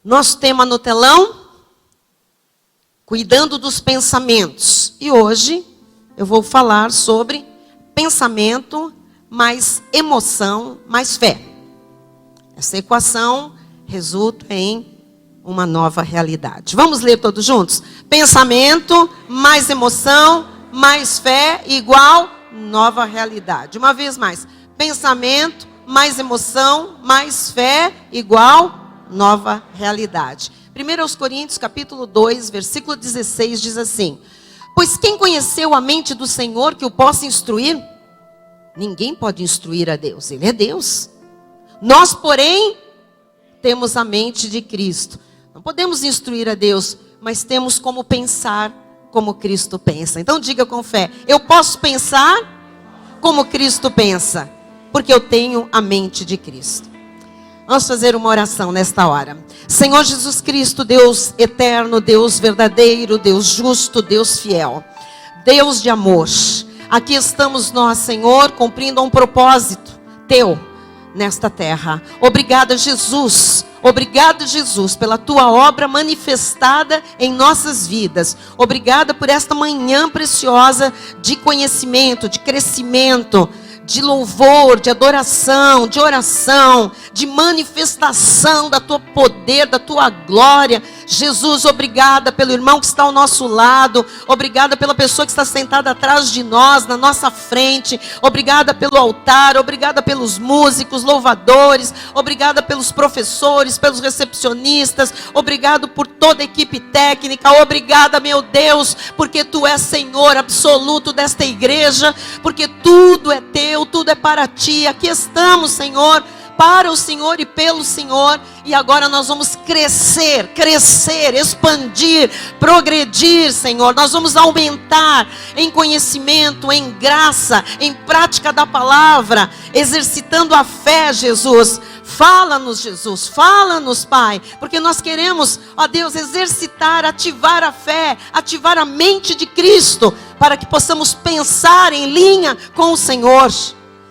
Nosso tema no telão, cuidando dos pensamentos. E hoje eu vou falar sobre pensamento mais emoção mais fé. Essa equação resulta em uma nova realidade. Vamos ler todos juntos? Pensamento mais emoção mais fé igual nova realidade. Uma vez mais. Pensamento mais emoção mais fé igual nova realidade. 1 Coríntios capítulo 2, versículo 16 diz assim: pois quem conheceu a mente do Senhor que o possa instruir? Ninguém pode instruir a Deus, Ele é Deus. Nós, porém, temos a mente de Cristo. Não podemos instruir a Deus, mas temos como pensar como Cristo pensa. Então diga com fé: eu posso pensar como Cristo pensa, porque eu tenho a mente de Cristo. Vamos fazer uma oração nesta hora. Senhor Jesus Cristo, Deus eterno, Deus verdadeiro, Deus justo, Deus fiel, Deus de amor. Aqui estamos nós, Senhor, cumprindo um propósito Teu nesta terra. Obrigada, Jesus. Obrigada, Jesus, pela Tua obra manifestada em nossas vidas. Obrigada por esta manhã preciosa de conhecimento, de crescimento, de louvor, de adoração, de oração, de manifestação da Tua poder, da Tua glória. Jesus, obrigada pelo irmão que está ao nosso lado. Obrigada pela pessoa que está sentada atrás de nós, na nossa frente. Obrigada pelo altar. Obrigada pelos músicos, louvadores. Obrigada pelos professores, pelos recepcionistas. Obrigado por toda a equipe técnica. Obrigada, meu Deus, porque Tu és Senhor absoluto desta igreja, porque tudo é Teu, tudo é para Ti. Aqui estamos, Senhor, para o Senhor e pelo Senhor. E agora nós vamos crescer, expandir, progredir, Senhor. Nós vamos aumentar em conhecimento, em graça, em prática da palavra, exercitando a fé, Jesus. Fala-nos, Jesus, fala-nos, Pai, porque nós queremos, ó Deus, exercitar, ativar a fé, ativar a mente de Cristo, para que possamos pensar em linha com o Senhor,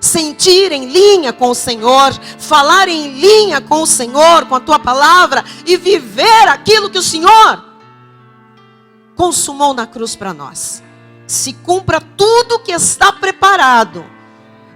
sentir em linha com o Senhor, falar em linha com o Senhor, com a Tua palavra, e viver aquilo que o Senhor consumou na cruz para nós. Se cumpra tudo que está preparado.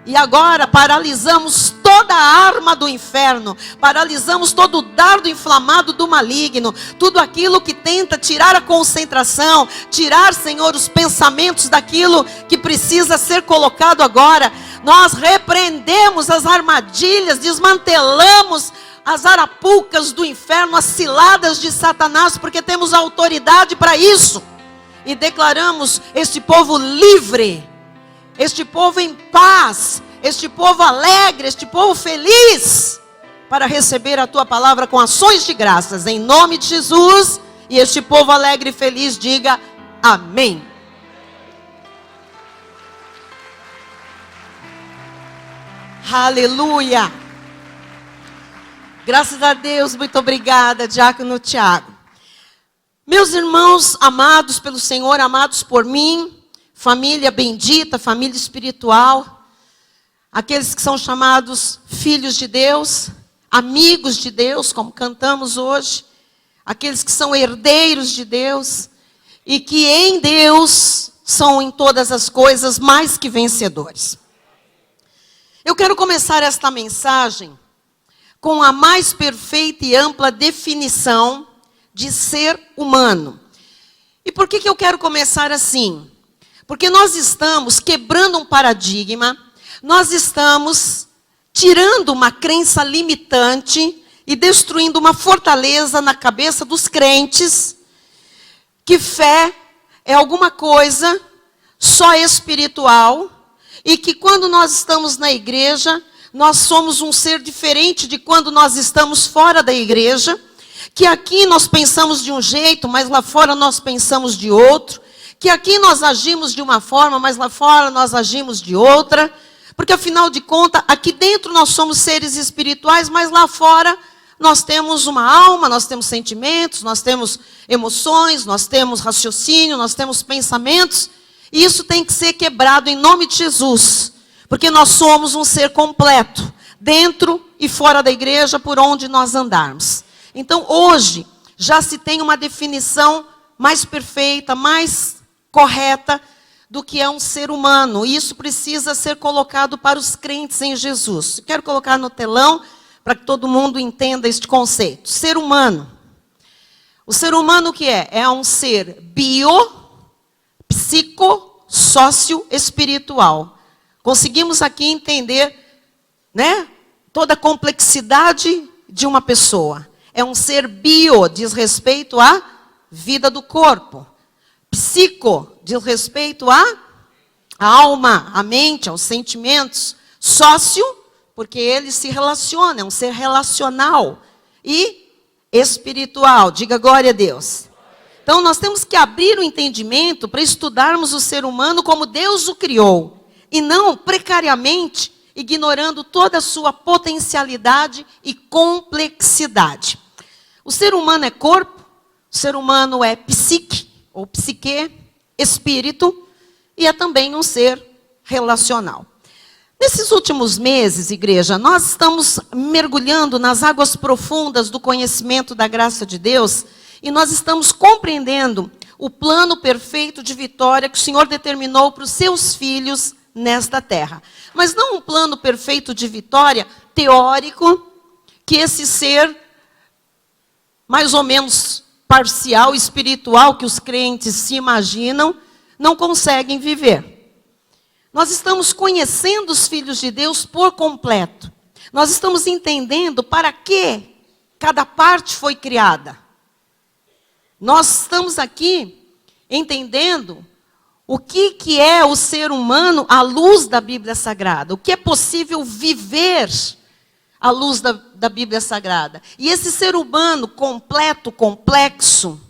E agora paralisamos toda a arma do inferno, paralisamos todo o dardo inflamado do maligno, tudo aquilo que tenta tirar a concentração, tirar, Senhor, os pensamentos daquilo que precisa ser colocado agora. Nós repreendemos as armadilhas, desmantelamos as arapucas do inferno, as ciladas de Satanás, porque temos autoridade para isso. E declaramos este povo livre, este povo em paz, este povo alegre, este povo feliz, para receber a Tua palavra com ações de graças, em nome de Jesus. E este povo alegre e feliz diga amém. Aleluia. Graças a Deus, muito obrigada, Diácono Tiago. Meus irmãos amados pelo Senhor, amados por mim, família bendita, família espiritual, aqueles que são chamados filhos de Deus, amigos de Deus, como cantamos hoje, aqueles que são herdeiros de Deus, e que em Deus são em todas as coisas mais que vencedores. Eu quero começar esta mensagem com a mais perfeita e ampla definição de ser humano. E por que eu quero começar assim? Porque nós estamos quebrando um paradigma, nós estamos tirando uma crença limitante e destruindo uma fortaleza na cabeça dos crentes, que fé é alguma coisa só espiritual, e que quando nós estamos na igreja, nós somos um ser diferente de quando nós estamos fora da igreja, que aqui nós pensamos de um jeito, mas lá fora nós pensamos de outro, que aqui nós agimos de uma forma, mas lá fora nós agimos de outra, porque afinal de contas, aqui dentro nós somos seres espirituais, mas lá fora nós temos uma alma, nós temos sentimentos, nós temos emoções, nós temos raciocínio, nós temos pensamentos, e isso tem que ser quebrado em nome de Jesus, porque nós somos um ser completo, dentro e fora da igreja, por onde nós andarmos. Então, hoje, já se tem uma definição mais perfeita, mais correta do que é um ser humano. E isso precisa ser colocado para os crentes em Jesus. Quero colocar no telão para que todo mundo entenda este conceito. Ser humano. O ser humano o que é? É um ser bio, psico, sócio, espiritual. Conseguimos aqui entender, né, toda a complexidade de uma pessoa. É um ser bio, diz respeito à vida do corpo. Psico, diz respeito à alma, à mente, aos sentimentos. Sócio, porque ele se relaciona, é um ser relacional. E espiritual, diga glória a Deus. Então nós temos que abrir o entendimento para estudarmos o ser humano como Deus o criou. E não precariamente, ignorando toda a sua potencialidade e complexidade. O ser humano é corpo, o ser humano é psique, ou psique, espírito, e é também um ser relacional. Nesses últimos meses, igreja, nós estamos mergulhando nas águas profundas do conhecimento da graça de Deus, e nós estamos compreendendo o plano perfeito de vitória que o Senhor determinou para os seus filhos nesta terra. Mas não um plano perfeito de vitória teórico, que esse ser mais ou menos parcial, espiritual, que os crentes se imaginam, não conseguem viver. Nós estamos conhecendo os filhos de Deus por completo. Nós estamos entendendo para que cada parte foi criada. Nós estamos aqui entendendo o que é o ser humano à luz da Bíblia Sagrada. O que é possível viver à luz da Bíblia Sagrada. E esse ser humano completo, complexo,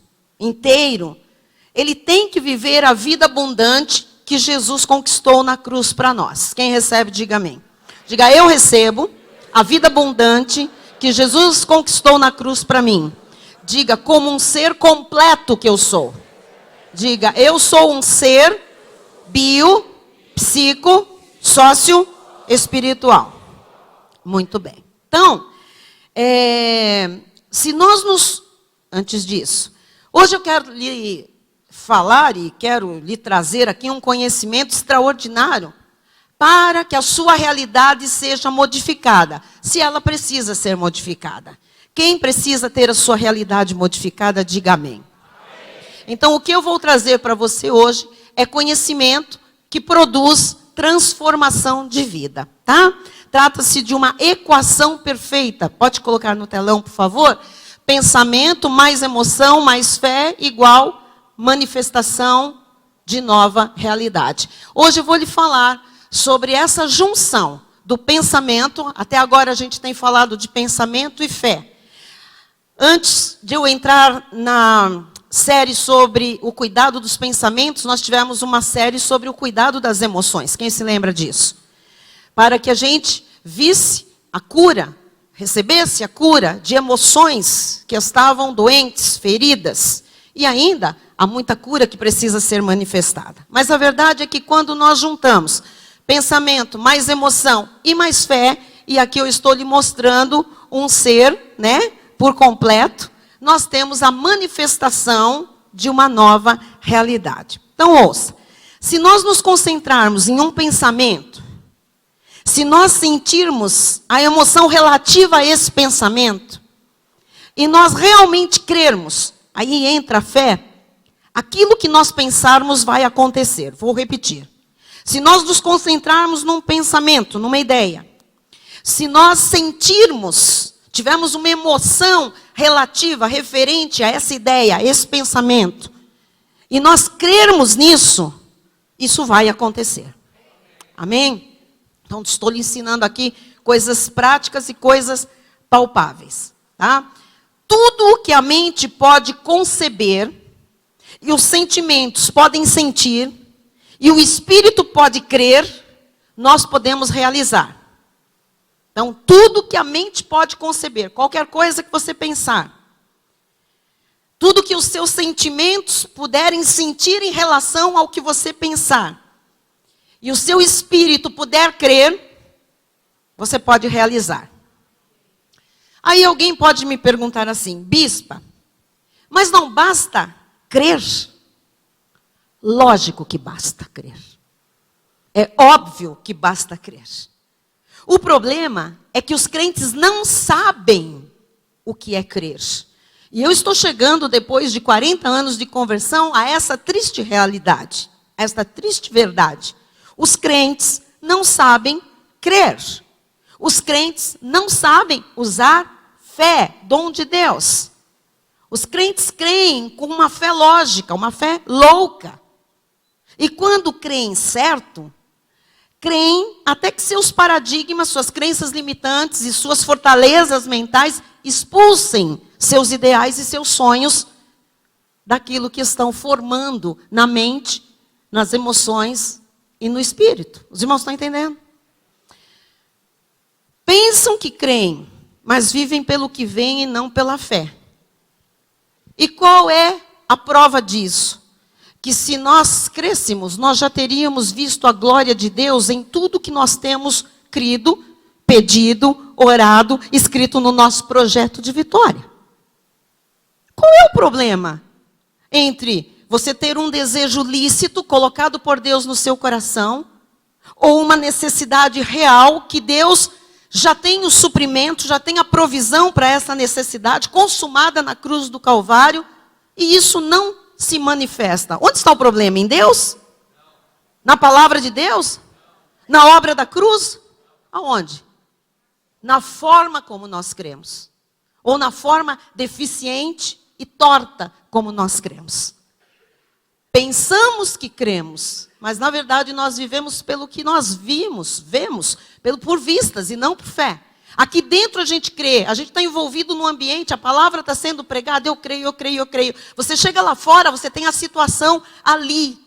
inteiro, ele tem que viver a vida abundante que Jesus conquistou na cruz para nós. Quem recebe, diga amém. Diga, eu recebo a vida abundante que Jesus conquistou na cruz para mim. Diga, como um ser completo que eu sou. Diga, eu sou um ser bio, psico, sócio, espiritual. Muito bem. Então, se nós nos... Antes disso, hoje eu quero lhe falar e quero lhe trazer aqui um conhecimento extraordinário para que a sua realidade seja modificada, se ela precisa ser modificada. Quem precisa ter a sua realidade modificada, diga amém. Então, o que eu vou trazer para você hoje é conhecimento que produz transformação de vida, tá? Trata-se de uma equação perfeita. Pode colocar no telão, por favor? Pensamento mais emoção mais fé igual manifestação de nova realidade. Hoje eu vou lhe falar sobre essa junção do pensamento. Até agora a gente tem falado de pensamento e fé. Antes de eu entrar na série sobre o cuidado dos pensamentos, nós tivemos uma série sobre o cuidado das emoções. Quem se lembra disso? Para que a gente visse a cura, recebesse a cura de emoções que estavam doentes, feridas. E ainda há muita cura que precisa ser manifestada. Mas a verdade é que quando nós juntamos pensamento, mais emoção e mais fé, e aqui eu estou lhe mostrando um ser, né, por completo, nós temos a manifestação de uma nova realidade. Então ouça, se nós nos concentrarmos em um pensamento, se nós sentirmos a emoção relativa a esse pensamento, e nós realmente crermos, aí entra a fé, aquilo que nós pensarmos vai acontecer. Vou repetir. Se nós nos concentrarmos num pensamento, numa ideia, se nós sentirmos, tivermos uma emoção relativa, referente a essa ideia, a esse pensamento, e nós crermos nisso, isso vai acontecer. Amém? Então, estou lhe ensinando aqui coisas práticas e coisas palpáveis. Tá? Tudo o que a mente pode conceber, e os sentimentos podem sentir, e o espírito pode crer, nós podemos realizar. Então, tudo que a mente pode conceber, qualquer coisa que você pensar, tudo que os seus sentimentos puderem sentir em relação ao que você pensar, e o seu espírito puder crer, você pode realizar. Aí alguém pode me perguntar assim, bispa, mas não basta crer? Lógico que basta crer. É óbvio que basta crer. O problema é que os crentes não sabem o que é crer. E eu estou chegando, depois de 40 anos de conversão, a essa triste realidade, esta triste verdade. Os crentes não sabem crer. Os crentes não sabem usar fé, dom de Deus. Os crentes creem com uma fé lógica, uma fé louca. E quando creem certo, creem até que seus paradigmas, suas crenças limitantes e suas fortalezas mentais expulsem seus ideais e seus sonhos daquilo que estão formando na mente, nas emoções e no espírito. Os irmãos estão entendendo? Pensam que creem, mas vivem pelo que veem e não pela fé. E qual é a prova disso? Que se nós crêssemos, nós já teríamos visto a glória de Deus em tudo que nós temos crido, pedido, orado, escrito no nosso projeto de vitória. Qual é o problema entre você ter um desejo lícito colocado por Deus no seu coração ou uma necessidade real que Deus já tem o suprimento, já tem a provisão para essa necessidade consumada na cruz do Calvário e isso não se manifesta? Onde está o problema? Em Deus? Na palavra de Deus? Na obra da cruz? Aonde? Na forma como nós cremos. Ou na forma deficiente e torta como nós cremos. Pensamos que cremos, mas na verdade nós vivemos pelo que nós vemos por vistas e não por fé. Aqui dentro a gente crê, a gente está envolvido no ambiente, a palavra está sendo pregada, eu creio. Você chega lá fora, você tem a situação ali,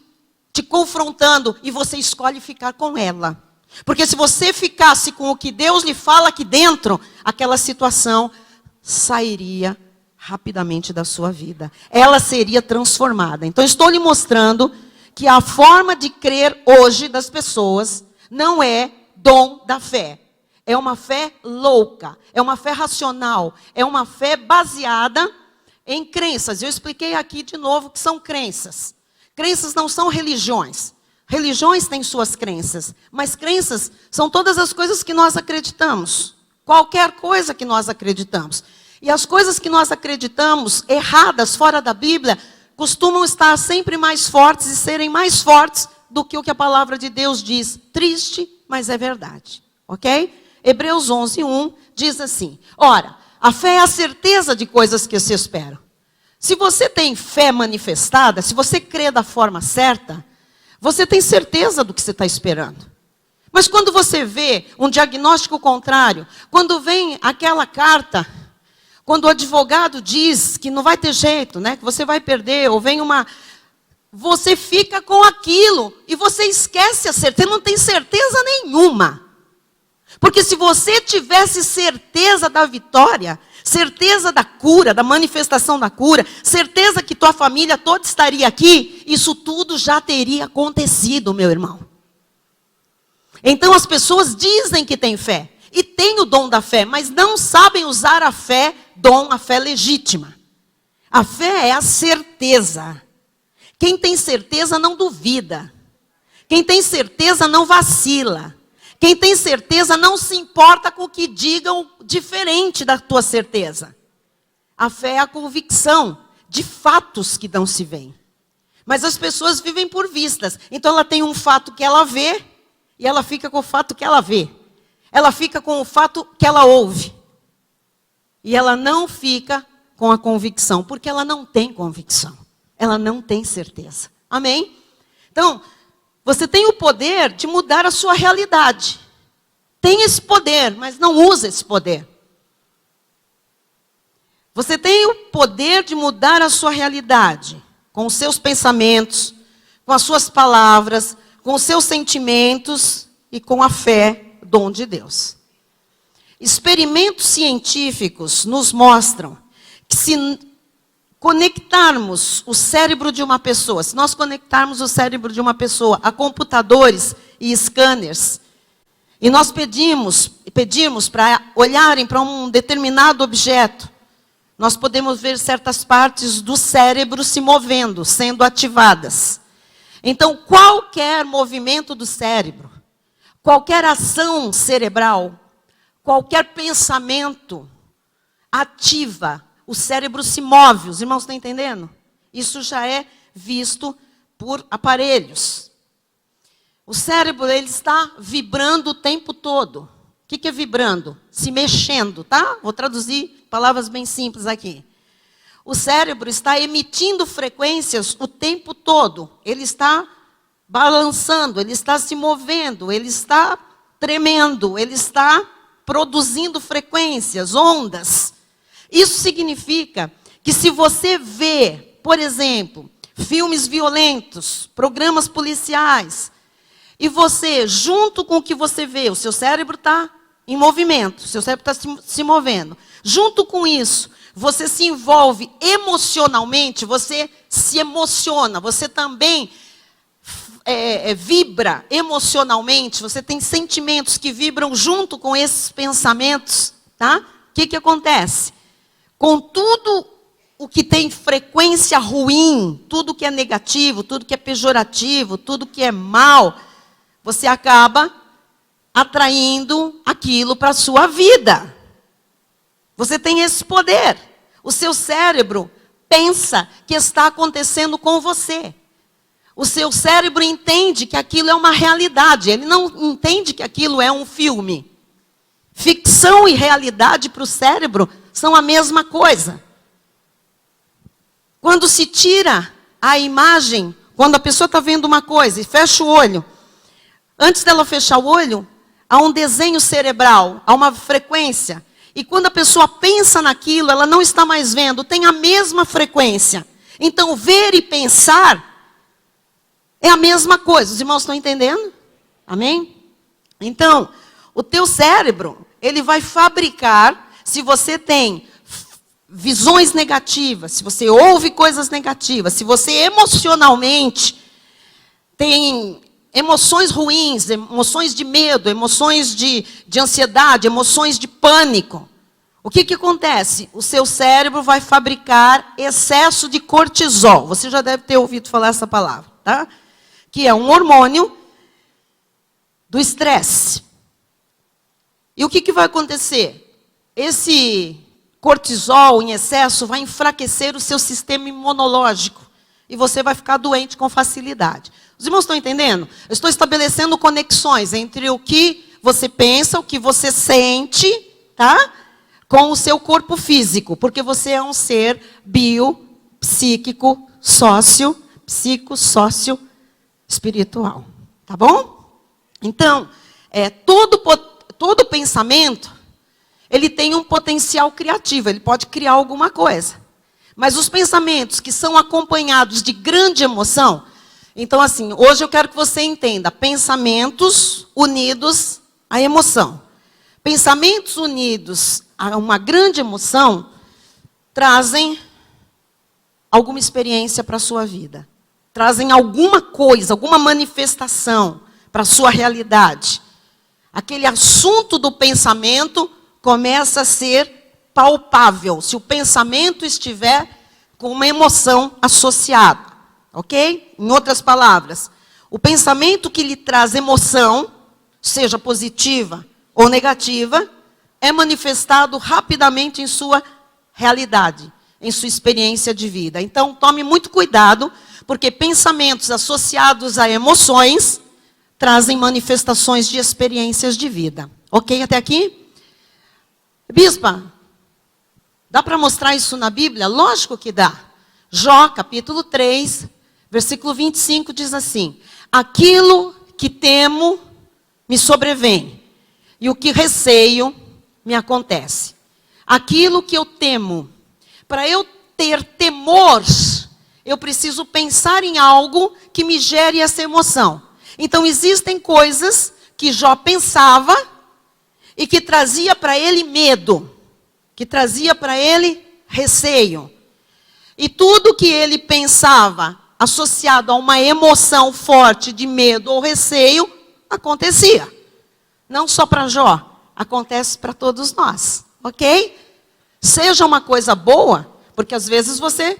te confrontando, e você escolhe ficar com ela. Porque se você ficasse com o que Deus lhe fala aqui dentro, aquela situação sairia rapidamente da sua vida. Ela seria transformada. Então estou lhe mostrando que a forma de crer hoje das pessoas não é dom da fé. É uma fé louca, é uma fé racional, é uma fé baseada em crenças. Eu expliquei aqui de novo que são crenças. Crenças não são religiões. Religiões têm suas crenças, mas crenças são todas as coisas que nós acreditamos. Qualquer coisa que nós acreditamos. E as coisas que nós acreditamos erradas, fora da Bíblia, costumam estar sempre mais fortes e serem mais fortes do que o que a palavra de Deus diz. Triste, mas é verdade. Ok? Hebreus 11:1 diz assim, ora, a fé é a certeza de coisas que se esperam. Se você tem fé manifestada, se você crê da forma certa, você tem certeza do que você está esperando. Mas quando você vê um diagnóstico contrário, quando vem aquela carta, quando o advogado diz que não vai ter jeito, né, que você vai perder, ou vem uma... Você fica com aquilo e você esquece a certeza, não tem certeza nenhuma. Porque se você tivesse certeza da vitória, certeza da cura, da manifestação da cura, certeza que tua família toda estaria aqui, isso tudo já teria acontecido, meu irmão. Então as pessoas dizem que têm fé, e têm o dom da fé, mas não sabem usar a fé, a fé legítima. A fé é a certeza. Quem tem certeza não duvida. Quem tem certeza não vacila. Quem tem certeza não se importa com o que digam diferente da tua certeza. A fé é a convicção de fatos que não se veem. Mas as pessoas vivem por vistas. Então ela tem um fato que ela vê e ela fica com o fato que ela vê. Ela fica com o fato que ela ouve. E ela não fica com a convicção, porque ela não tem convicção. Ela não tem certeza. Amém? Então, você tem o poder de mudar a sua realidade. Tem esse poder, mas não usa esse poder. Você tem o poder de mudar a sua realidade, com os seus pensamentos, com as suas palavras, com os seus sentimentos e com a fé, dom de Deus. Experimentos científicos nos mostram que se conectarmos o cérebro de uma pessoa, se nós conectarmos o cérebro de uma pessoa a computadores e scanners, e nós pedimos para olharem para um determinado objeto, nós podemos ver certas partes do cérebro se movendo, sendo ativadas. Então, qualquer movimento do cérebro, qualquer ação cerebral, qualquer pensamento ativa, o cérebro se move. Os irmãos estão entendendo? Isso já é visto por aparelhos. O cérebro, ele está vibrando o tempo todo. O que é vibrando? Se mexendo, tá? Vou traduzir palavras bem simples aqui. O cérebro está emitindo frequências o tempo todo. Ele está balançando, ele está se movendo, ele está tremendo, ele está produzindo frequências, ondas. Isso significa que se você vê, por exemplo, filmes violentos, programas policiais, e você, junto com o que você vê, o seu cérebro está em movimento, o seu cérebro está se movendo. Junto com isso, você se envolve emocionalmente, você se emociona, você também vibra emocionalmente, você tem sentimentos que vibram junto com esses pensamentos, tá? O que acontece? Com tudo o que tem frequência ruim, tudo que é negativo, tudo que é pejorativo, tudo que é mal, você acaba atraindo aquilo para a sua vida. Você tem esse poder. O seu cérebro pensa que está acontecendo com você. O seu cérebro entende que aquilo é uma realidade. Ele não entende que aquilo é um filme. Ficção e realidade para o cérebro são a mesma coisa. Quando se tira a imagem, quando a pessoa está vendo uma coisa e fecha o olho, antes dela fechar o olho, há um desenho cerebral, há uma frequência. E quando a pessoa pensa naquilo, ela não está mais vendo, tem a mesma frequência. Então, ver e pensar é a mesma coisa. Os irmãos estão entendendo? Amém? Então, o teu cérebro, ele vai fabricar, se você tem visões negativas, se você ouve coisas negativas, se você emocionalmente tem emoções ruins, emoções de medo, emoções de ansiedade, emoções de pânico. O que acontece? O seu cérebro vai fabricar excesso de cortisol. Você já deve ter ouvido falar essa palavra, tá? Que é um hormônio do estresse. E o que vai acontecer? Esse cortisol em excesso vai enfraquecer o seu sistema imunológico. E você vai ficar doente com facilidade. Os irmãos estão entendendo? Eu estou estabelecendo conexões entre o que você pensa, o que você sente, tá? Com o seu corpo físico. Porque você é um ser biopsíquico, sócio espiritual. Tá bom? Então, todo pensamento, ele tem um potencial criativo. Ele pode criar alguma coisa. Mas os pensamentos que são acompanhados de grande emoção... Então, assim, hoje eu quero que você entenda. Pensamentos unidos à emoção. Pensamentos unidos a uma grande emoção trazem alguma experiência para a sua vida. Trazem alguma coisa, alguma manifestação para a sua realidade. Aquele assunto do pensamento começa a ser palpável, se o pensamento estiver com uma emoção associada. Ok? Em outras palavras, o pensamento que lhe traz emoção, seja positiva ou negativa, é manifestado rapidamente em sua realidade, em sua experiência de vida. Então, tome muito cuidado, porque pensamentos associados a emoções trazem manifestações de experiências de vida. Ok até aqui? Bispa, dá para mostrar isso na Bíblia? Lógico que dá. Jó, capítulo 3, versículo 25 diz assim: aquilo que temo me sobrevém, e o que receio me acontece. Aquilo que eu temo. Para eu ter temor, eu preciso pensar em algo que me gere essa emoção. Então existem coisas que Jó pensava e que trazia para ele medo, que trazia para ele receio. E tudo que ele pensava associado a uma emoção forte de medo ou receio, acontecia. não só para Jó, acontece para todos nós, ok? Seja uma coisa boa, porque às vezes você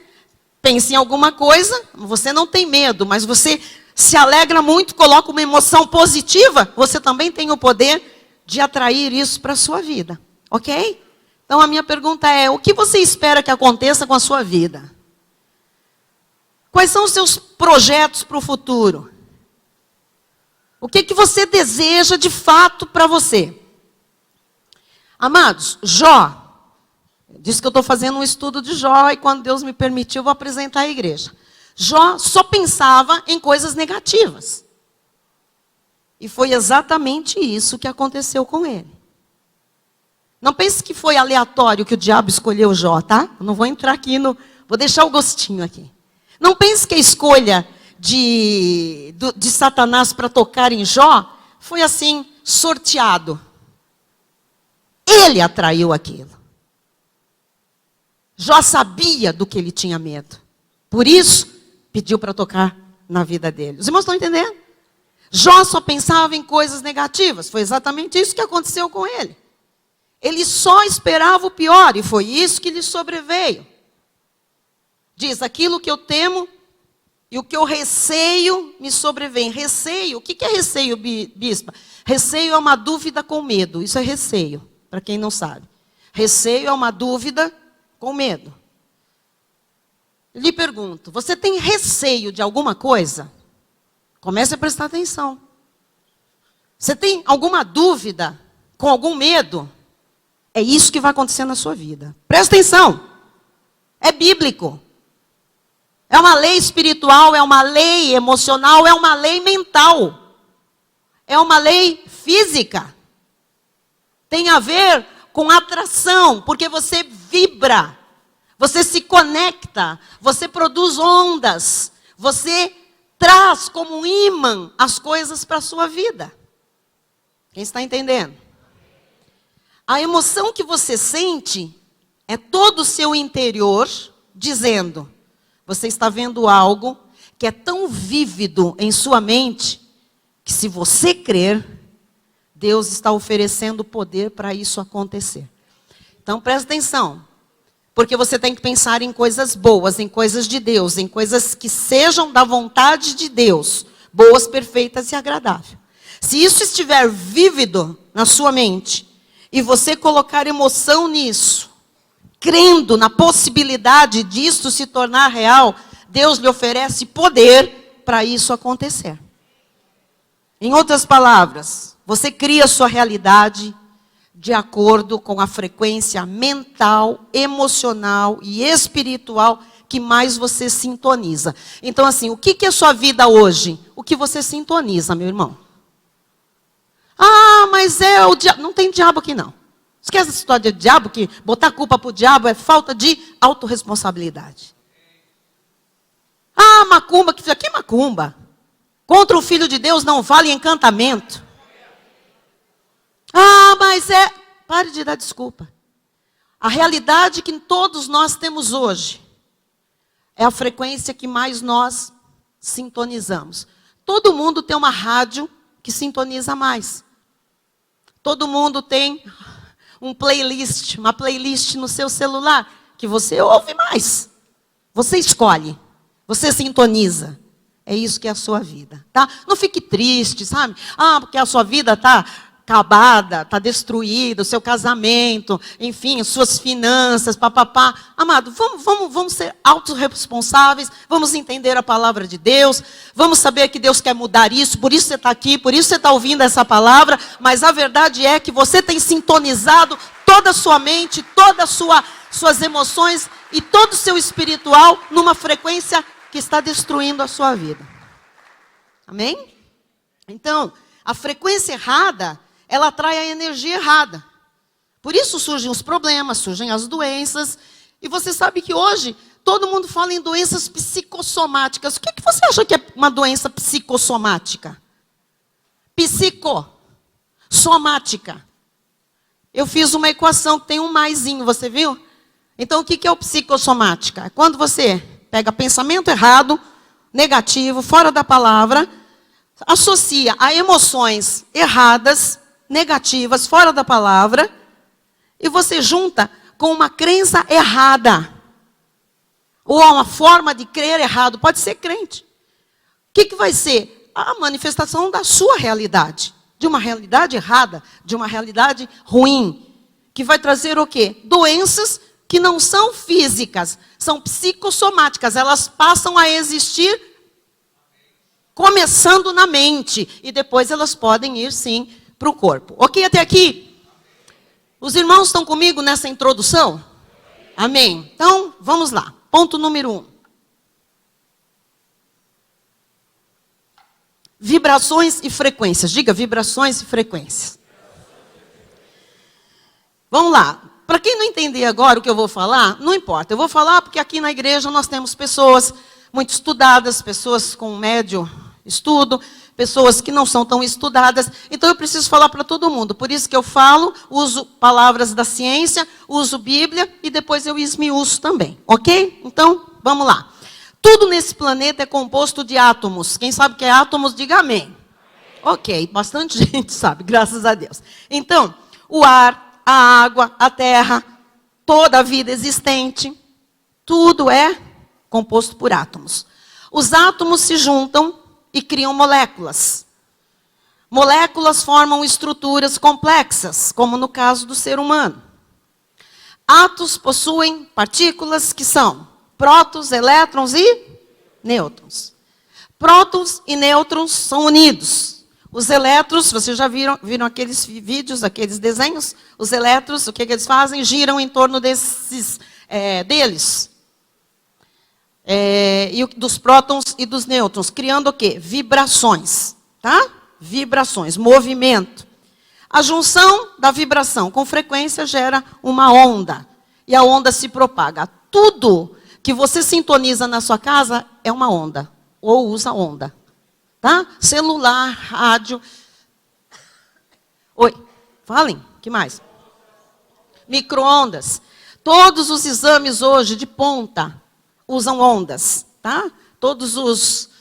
pensa em alguma coisa, você não tem medo, mas você se alegra muito, coloca uma emoção positiva, você também tem o poder de atrair isso para a sua vida, ok? Então a minha pergunta é, o que você espera que aconteça com a sua vida? Quais são os seus projetos para o futuro? O que você deseja de fato para você? Amados, Jó, disse que eu estou fazendo um estudo de Jó e quando Deus me permitiu eu vou apresentar à igreja. Jó só pensava em coisas negativas. E foi exatamente isso que aconteceu com ele. Não pense que foi aleatório que o diabo escolheu Jó, tá? Eu não vou entrar aqui no... Vou deixar o gostinho aqui. Não pense que a escolha de Satanás para tocar em Jó foi assim, sorteado. Ele atraiu aquilo. Jó sabia do que ele tinha medo. Por isso, pediu para tocar na vida dele. Os irmãos estão entendendo? Jó só pensava em coisas negativas. Foi exatamente isso que aconteceu com ele. Ele só esperava o pior e foi isso que lhe sobreveio. Diz, aquilo que eu temo e o que eu receio me sobrevém. Receio, o que é receio, bispa? Receio é uma dúvida com medo. Isso é receio, para quem não sabe. Receio é uma dúvida com medo. Lhe pergunto, você tem receio de alguma coisa? Comece a prestar atenção. Você tem alguma dúvida com algum medo? É isso que vai acontecer na sua vida. Presta atenção. É bíblico. É uma lei espiritual, é uma lei emocional, é uma lei mental. É uma lei física. Tem a ver com atração, porque você vibra, você se conecta, você produz ondas, você traz como um ímã as coisas para a sua vida. Quem está entendendo? A emoção que você sente é todo o seu interior dizendo, você está vendo algo que é tão vívido em sua mente, que se você crer, Deus está oferecendo poder para isso acontecer. Então presta atenção, porque você tem que pensar em coisas boas, em coisas de Deus, em coisas que sejam da vontade de Deus, boas, perfeitas e agradáveis. Se isso estiver vívido na sua mente, e você colocar emoção nisso, crendo na possibilidade disso se tornar real, Deus lhe oferece poder para isso acontecer. Em outras palavras, você cria sua realidade de acordo com a frequência mental, emocional e espiritual que mais você sintoniza. Então assim, o que é sua vida hoje? O que você sintoniza, meu irmão? Ah, mas é o diabo. Não tem diabo aqui não. Esquece essa história de diabo, que botar a culpa para o diabo é falta de autorresponsabilidade. Ah, macumba, que macumba? Contra o Filho de Deus não vale encantamento. Ah, mas é... Pare de dar desculpa. A realidade que todos nós temos hoje é a frequência que mais nós sintonizamos. Todo mundo tem uma rádio que sintoniza mais. Todo mundo tem uma playlist no seu celular, que você ouve mais. Você escolhe, você sintoniza. É isso que é a sua vida, tá? Não fique triste, sabe? Ah, porque a sua vida está acabada, está destruída, o seu casamento, enfim, suas finanças, papapá. Amado, vamos ser autorresponsáveis, vamos entender a palavra de Deus, vamos saber que Deus quer mudar isso, por isso você está aqui, por isso você está ouvindo essa palavra, mas a verdade é que você tem sintonizado toda a sua mente, todas as suas emoções e todo o seu espiritual numa frequência que está destruindo a sua vida. Amém? Então, a frequência errada, ela atrai a energia errada. Por isso surgem os problemas, surgem as doenças. E você sabe que hoje, todo mundo fala em doenças psicossomáticas. O que você acha que é uma doença psicossomática? Psicossomática. Eu fiz uma equação que tem um maisinho, você viu? Então, o que é o psicossomática? É quando você pega pensamento errado, negativo, fora da palavra, associa a emoções erradas, negativas, fora da palavra, e você junta com uma crença errada. Ou uma forma de crer errado. Pode ser crente. O que vai ser? A manifestação da sua realidade. De uma realidade errada, de uma realidade ruim. Que vai trazer o quê? Doenças que não são físicas, são psicossomáticas. Elas passam a existir começando na mente. E depois elas podem ir, sim, para o corpo. Ok até aqui? Os irmãos estão comigo nessa introdução? Amém. Então, vamos lá. Ponto número 1. Vibrações e frequências. Diga, vibrações e frequências. Vamos lá. Para quem não entender agora o que eu vou falar, não importa. Eu vou falar porque aqui na igreja nós temos pessoas muito estudadas, pessoas com médio estudo, pessoas que não são tão estudadas. Então eu preciso falar para todo mundo. Por isso que eu falo, uso palavras da ciência, uso Bíblia e depois eu esmiuço também. Ok? Então, vamos lá. Tudo nesse planeta é composto de átomos. Quem sabe o que é átomos, diga amém. Ok, bastante gente sabe, graças a Deus. Então, o ar, a água, a terra, toda a vida existente, tudo é composto por átomos. Os átomos se juntam e criam moléculas. Moléculas formam estruturas complexas, como no caso do ser humano. Átomos possuem partículas que são prótons, elétrons e nêutrons. Prótons e nêutrons são unidos. Os elétrons, vocês já viram aqueles vídeos, aqueles desenhos? Os elétrons, o que eles fazem? Giram em torno deles. E dos prótons e dos nêutrons, criando o quê? Vibrações, tá? Vibrações, movimento. A junção da vibração com frequência gera uma onda. E a onda se propaga. Tudo que você sintoniza na sua casa é uma onda. Ou usa onda. Tá? Celular, rádio. Oi, falem, que mais? Micro-ondas. Todos os exames hoje de ponta usam ondas, tá? Todos os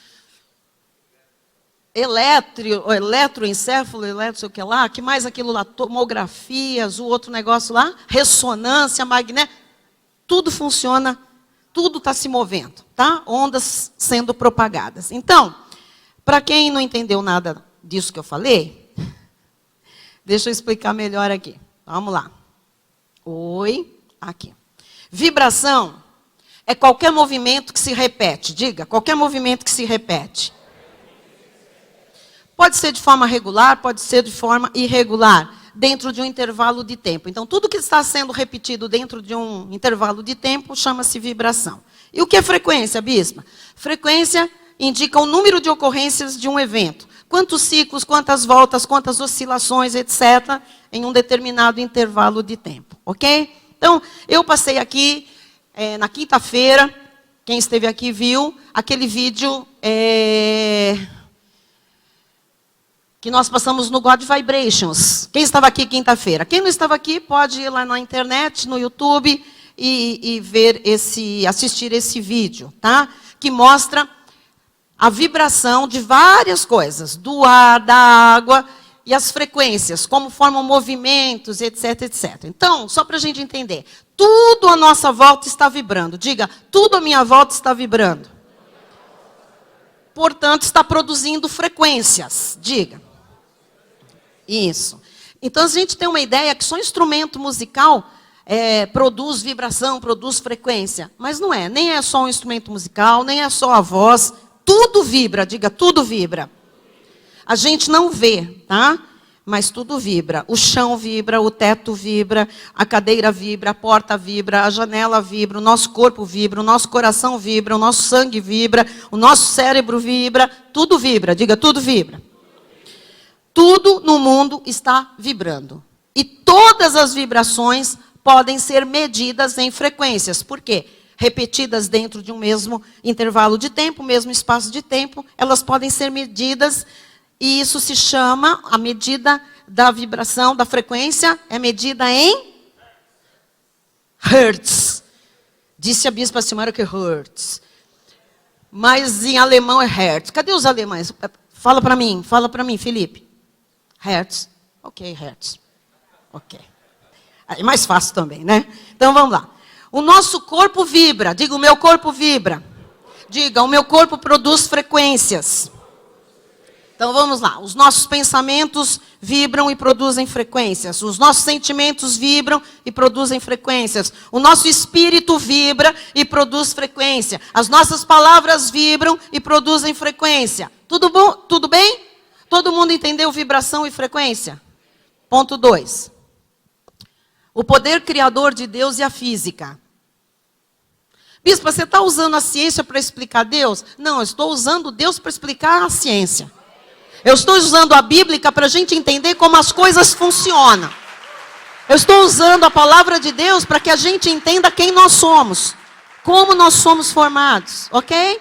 eletroencefalo, sei o que lá, que mais aquilo lá, tomografias, o outro negócio lá, ressonância magnética, tudo funciona, tudo está se movendo, tá? Ondas sendo propagadas. Então, para quem não entendeu nada disso que eu falei, deixa eu explicar melhor aqui. Vamos lá. Oi, aqui. Vibração é qualquer movimento que se repete. Diga, qualquer movimento que se repete. Pode ser de forma regular, pode ser de forma irregular, dentro de um intervalo de tempo. Então, tudo que está sendo repetido dentro de um intervalo de tempo chama-se vibração. E o que é frequência, bispa? Frequência indica o número de ocorrências de um evento. Quantos ciclos, quantas voltas, quantas oscilações, etc., em um determinado intervalo de tempo. Ok? Então, eu passei aqui na quinta-feira, quem esteve aqui viu aquele vídeo que nós passamos no God Vibrations. Quem estava aqui quinta-feira? Quem não estava aqui pode ir lá na internet, no YouTube e ver assistir esse vídeo, tá? Que mostra a vibração de várias coisas, do ar, da água e as frequências, como formam movimentos, etc, etc. Então, só para a gente entender, tudo à nossa volta está vibrando. Diga, tudo à minha volta está vibrando. Portanto, está produzindo frequências. Diga. Isso. Então, a gente tem uma ideia que só instrumento musical produz vibração, produz frequência. Mas não é. Nem é só um instrumento musical, nem é só a voz. Tudo vibra. Diga, tudo vibra. A gente não vê, tá? Mas tudo vibra. O chão vibra, o teto vibra, a cadeira vibra, a porta vibra, a janela vibra, o nosso corpo vibra, o nosso coração vibra, o nosso sangue vibra, o nosso cérebro vibra, tudo vibra. Diga, tudo vibra. Tudo no mundo está vibrando. E todas as vibrações podem ser medidas em frequências. Por quê? Repetidas dentro de um mesmo intervalo de tempo, mesmo espaço de tempo, elas podem ser medidas. E isso se chama, a medida da vibração, da frequência, é medida em Hertz. Disse a bispa Silmara que Hertz. Mas em alemão é Hertz. Cadê os alemães? Fala para mim, Felipe. Hertz. Ok, hertz. Ok. É mais fácil também, né? Então vamos lá. O nosso corpo vibra. Diga, o meu corpo vibra. Diga, o meu corpo produz frequências. Então vamos lá. Os nossos pensamentos vibram e produzem frequências. Os nossos sentimentos vibram e produzem frequências. O nosso espírito vibra e produz frequência. As nossas palavras vibram e produzem frequência. Tudo bom? Tudo bem? Todo mundo entendeu vibração e frequência? Ponto 2. O poder criador de Deus e a física. Bispo, você está usando a ciência para explicar Deus? Não, eu estou usando Deus para explicar a ciência. Eu estou usando a Bíblia para a gente entender como as coisas funcionam. Eu estou usando a palavra de Deus para que a gente entenda quem nós somos. Como nós somos formados, ok?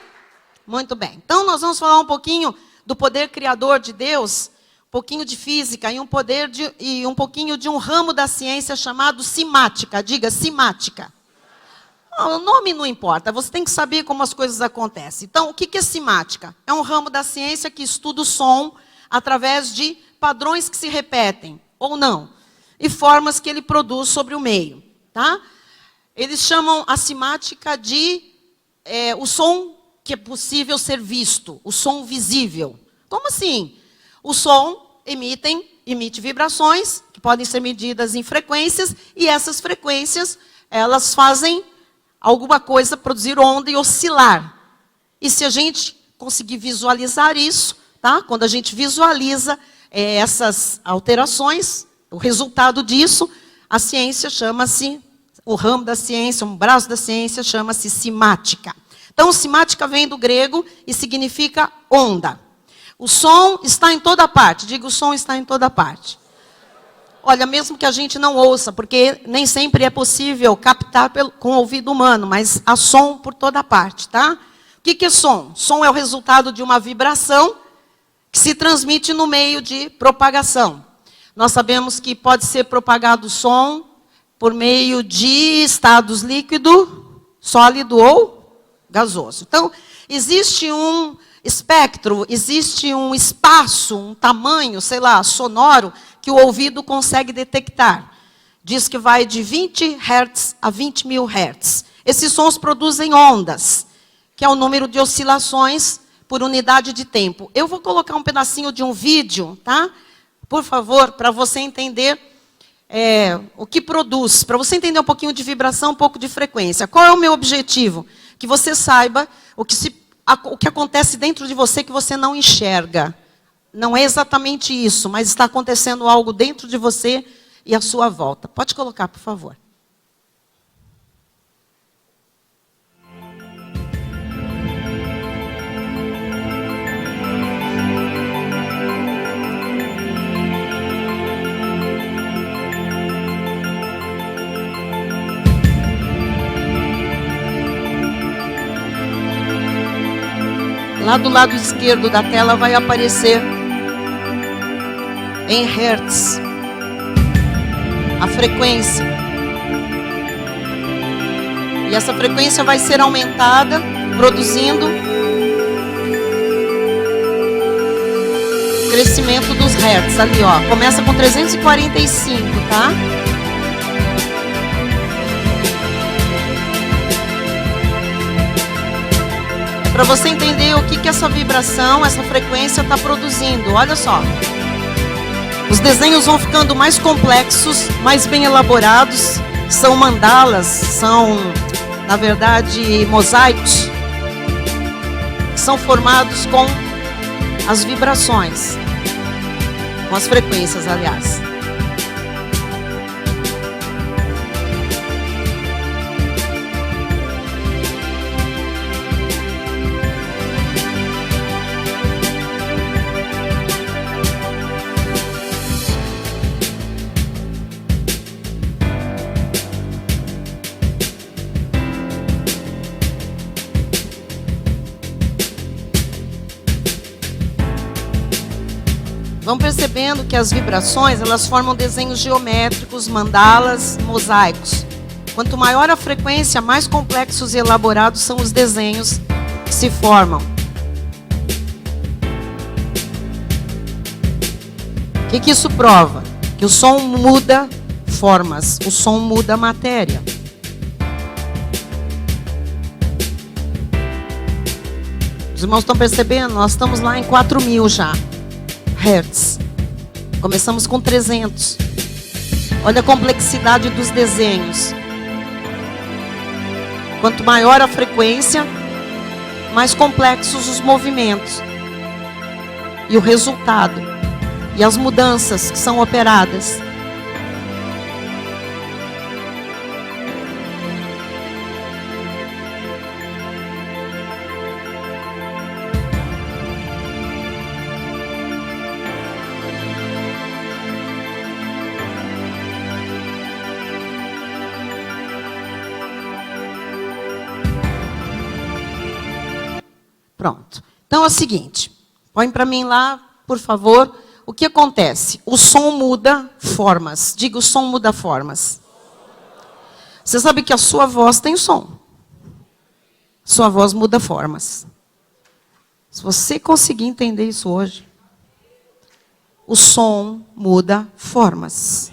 Muito bem. Então nós vamos falar um pouquinho do poder criador de Deus, um pouquinho de física e um pouquinho de um ramo da ciência chamado simática. Diga, simática. O nome não importa, você tem que saber como as coisas acontecem. Então, o que é simática? É um ramo da ciência que estuda o som através de padrões que se repetem, ou não, e formas que ele produz sobre o meio. Tá? Eles chamam a simática de o som que é possível ser visto, o som visível. Como assim? O som emite vibrações, que podem ser medidas em frequências, e essas frequências, elas fazem alguma coisa produzir onda e oscilar. E se a gente conseguir visualizar isso, tá? Quando a gente visualiza essas alterações, o resultado disso, a ciência chama-se, o ramo da ciência, um braço da ciência chama-se simática. Então, simática vem do grego e significa onda. O som está em toda parte. Diga, o som está em toda parte. Olha, mesmo que a gente não ouça, porque nem sempre é possível captar com o ouvido humano, mas há som por toda parte, tá? O que é som? Som é o resultado de uma vibração que se transmite no meio de propagação. Nós sabemos que pode ser propagado som por meio de estados líquido, sólido ou gasoso. Então, existe um espectro, existe um espaço, um tamanho, sei lá, sonoro, que o ouvido consegue detectar. Diz que vai de 20 Hz a 20 mil Hz. Esses sons produzem ondas, que é o número de oscilações por unidade de tempo. Eu vou colocar um pedacinho de um vídeo, tá? Por favor, para você entender o que produz, para você entender um pouquinho de vibração, um pouco de frequência. Qual é o meu objetivo? Que você saiba o que acontece dentro de você que você não enxerga. Não é exatamente isso, mas está acontecendo algo dentro de você e à sua volta. Pode colocar, por favor. Lá do lado esquerdo da tela vai aparecer em hertz a frequência. E essa frequência vai ser aumentada, produzindo o crescimento dos hertz. Ali, ó, começa com 345, tá? Para você entender o que essa vibração, essa frequência está produzindo. Olha só. Os desenhos vão ficando mais complexos, mais bem elaborados. São mandalas, são, na verdade, mosaicos. Que são formados com as vibrações. Com as frequências, aliás. Vão percebendo que as vibrações, elas formam desenhos geométricos, mandalas, mosaicos. Quanto maior a frequência, mais complexos e elaborados são os desenhos que se formam. O que isso prova? Que o som muda formas, o som muda matéria. Os irmãos estão percebendo? Nós estamos lá em 4.000 já. Hertz. Começamos com 300. Olha a complexidade dos desenhos. Quanto maior a frequência, mais complexos os movimentos. E o resultado. E as mudanças que são operadas. Pronto. Então é o seguinte. Põe para mim lá, por favor. O que acontece? O som muda formas. Diga, o som muda formas. Você sabe que a sua voz tem som. Sua voz muda formas. Se você conseguir entender isso hoje, o som muda formas.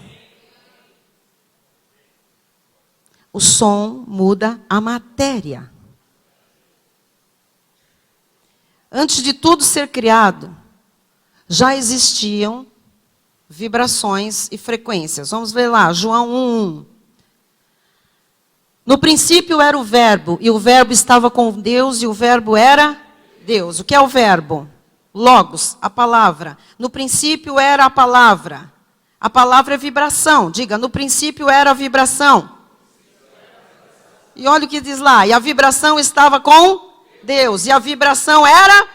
O som muda a matéria. Antes de tudo ser criado, já existiam vibrações e frequências. Vamos ver lá, João 1:1. No princípio era o verbo, e o verbo estava com Deus, e o verbo era Deus. O que é o verbo? Logos, a palavra. No princípio era a palavra. A palavra é vibração. Diga, no princípio era a vibração. E olha o que diz lá. E a vibração estava com Deus. E a vibração era?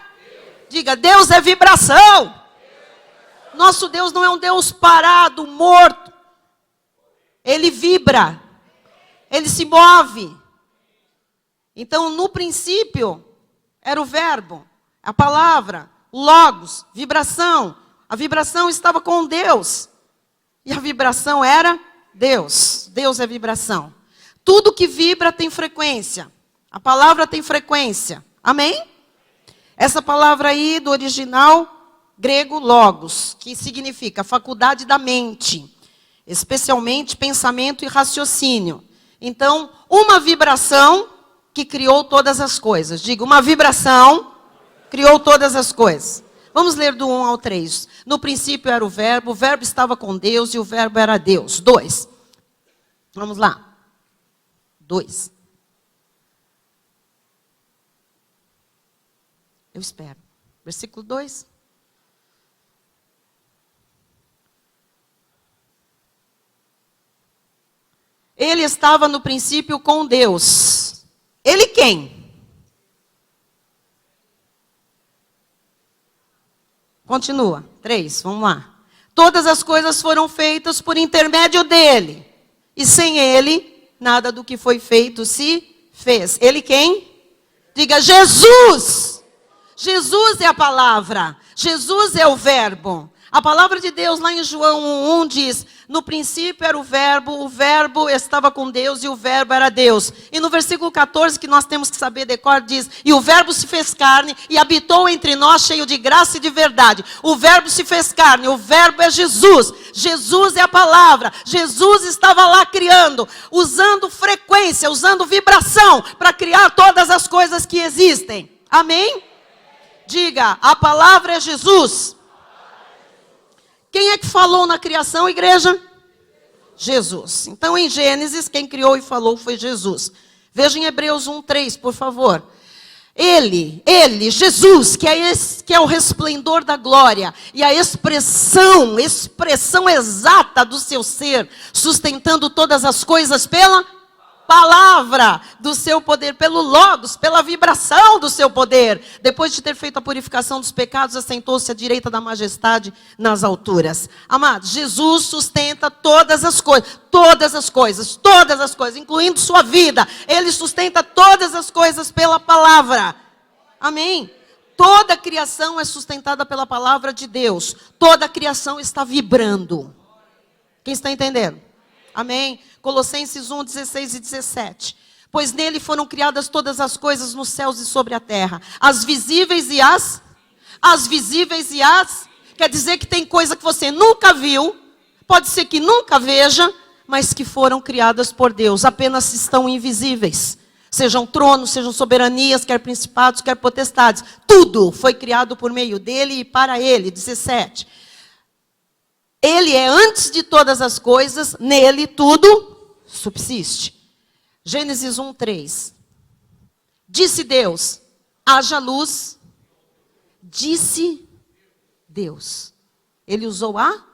Diga, Deus é vibração. Nosso Deus não é um Deus parado, morto. Ele vibra. Ele se move. Então, no princípio, era o verbo, a palavra, logos, vibração. A vibração estava com Deus. E a vibração era Deus. Deus é vibração. Tudo que vibra tem frequência. A palavra tem frequência. Amém? Essa palavra aí, do original grego, logos, que significa faculdade da mente. Especialmente pensamento e raciocínio. Então, uma vibração que criou todas as coisas. Diga, uma vibração criou todas as coisas. Vamos ler do 1 ao 3. No princípio era o verbo estava com Deus e o verbo era Deus. 2. Vamos lá. 2. Eu espero. Versículo 2. Ele estava no princípio com Deus. Ele quem? Continua. 3, vamos lá. Todas as coisas foram feitas por intermédio dele. E sem ele, nada do que foi feito se fez. Ele quem? Diga, Jesus! Jesus é a palavra. Jesus é o verbo. A palavra de Deus lá em João 1:1 diz, no princípio era o verbo estava com Deus e o verbo era Deus. E no versículo 14, que nós temos que saber decor, diz, e o verbo se fez carne e habitou entre nós cheio de graça e de verdade. O verbo se fez carne, o verbo é Jesus. Jesus é a palavra. Jesus estava lá criando, usando frequência, usando vibração para criar todas as coisas que existem. Amém? Diga, a palavra é Jesus. Quem é que falou na criação, igreja? Jesus. Então, em Gênesis, quem criou e falou foi Jesus. Veja em Hebreus 1:3, por favor. Ele, Jesus, que é o resplendor da glória e a expressão exata do seu ser, sustentando todas as coisas pela palavra do seu poder, pelo logos, pela vibração do seu poder. Depois de ter feito a purificação dos pecados, assentou-se à direita da majestade nas alturas. Amados, Jesus sustenta todas as coisas, incluindo sua vida. Ele sustenta todas as coisas pela palavra. Amém? Toda a criação é sustentada pela palavra de Deus. Toda a criação está vibrando. Quem está entendendo? Amém? Colossenses 1:16 e 17. Pois nele foram criadas todas as coisas nos céus e sobre a terra. As visíveis e as... Quer dizer que tem coisa que você nunca viu, Pode ser que nunca veja, mas que foram criadas por Deus, apenas estão invisíveis. Sejam tronos, sejam soberanias, quer principados, quer potestades. Tudo foi criado por meio dele e para ele. 17. Ele é antes de todas as coisas, nele tudo subsiste. Gênesis 1:3. Disse Deus, haja luz. Disse Deus. Ele usou a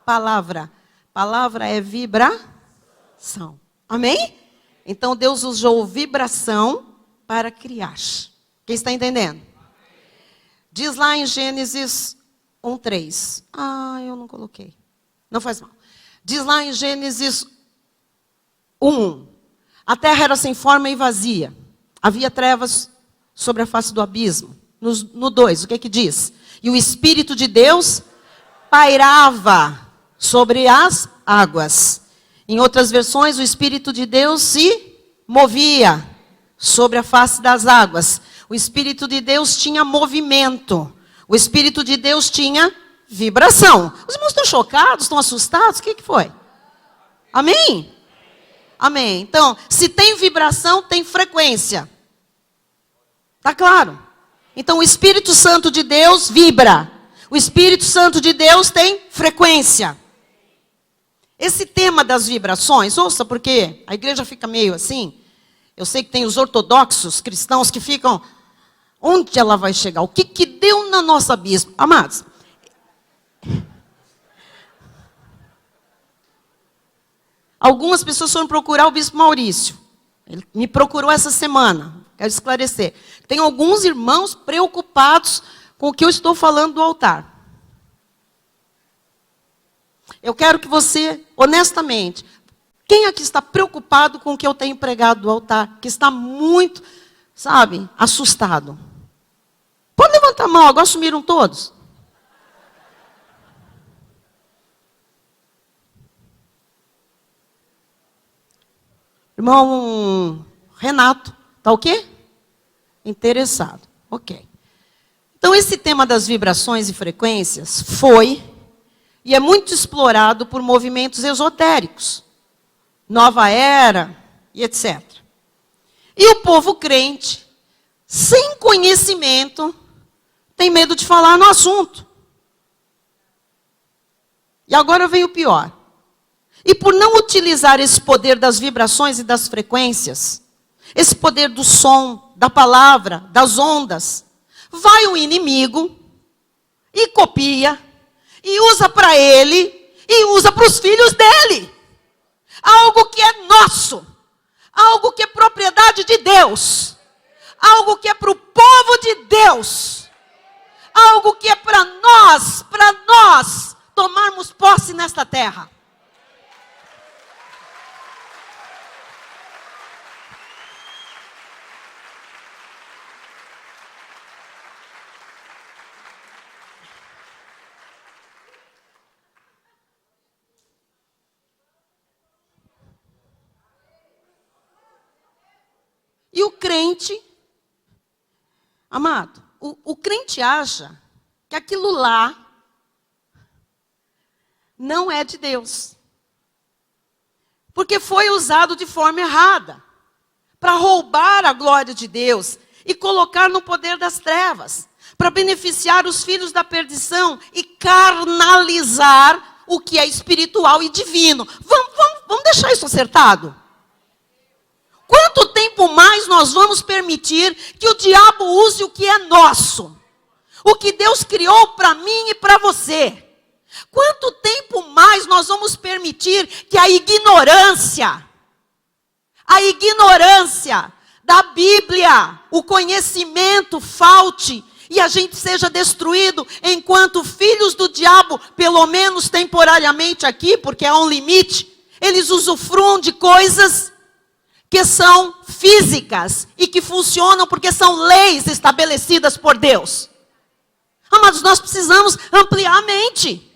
palavra. Palavra é vibração. Amém? Então Deus usou vibração para criar. Quem está entendendo? Diz lá em Gênesis 1:3. Eu não coloquei. Não faz mal. Diz lá em Gênesis 1. A terra era sem forma e vazia. Havia trevas sobre a face do abismo. No 2, o que diz? E o Espírito de Deus pairava sobre as águas. Em outras versões, o Espírito de Deus se movia sobre a face das águas. O Espírito de Deus tinha movimento. O Espírito de Deus tinha vibração. Os irmãos estão chocados, estão assustados? O que foi? Amém? Amém. Então, se tem vibração, tem frequência. Está claro? Então, o Espírito Santo de Deus vibra. O Espírito Santo de Deus tem frequência. Esse tema das vibrações, ouça, porque a igreja fica meio assim. Eu sei que tem os ortodoxos cristãos que ficam, onde ela vai chegar? O que deu na nossa bispo? Amados, algumas pessoas foram procurar o bispo Maurício. Ele me procurou essa semana. Quero esclarecer. Tem alguns irmãos preocupados com o que eu estou falando do altar. Eu quero que você, honestamente, quem aqui está preocupado com o que eu tenho pregado do altar? Que está muito, assustado. Pode levantar a mão, agora sumiram todos. Irmão Renato, está o quê? Interessado. Ok. Então, esse tema das vibrações e frequências foi e é muito explorado por movimentos esotéricos. Nova Era e etc. E o povo crente, sem conhecimento, tem medo de falar no assunto. E agora vem o pior. E por não utilizar esse poder das vibrações e das frequências, esse poder do som, da palavra, das ondas, vai o inimigo e copia, e usa para ele, e usa para os filhos dele. Algo que é nosso, algo que é propriedade de Deus, algo que é para o povo de Deus, algo que é para nós tomarmos posse nesta terra. E o crente, amado, o crente acha que aquilo lá não é de Deus. Porque foi usado de forma errada, para roubar a glória de Deus e colocar no poder das trevas, para beneficiar os filhos da perdição e carnalizar o que é espiritual e divino. Vamos deixar isso acertado? Quanto tempo mais nós vamos permitir que o diabo use o que é nosso? O que Deus criou para mim e para você? Quanto tempo mais nós vamos permitir que a ignorância da Bíblia, o conhecimento falte e a gente seja destruído enquanto filhos do diabo, pelo menos temporariamente aqui, porque há um limite, eles usufruam de coisas que são físicas e que funcionam porque são leis estabelecidas por Deus. Amados, nós precisamos ampliar a mente.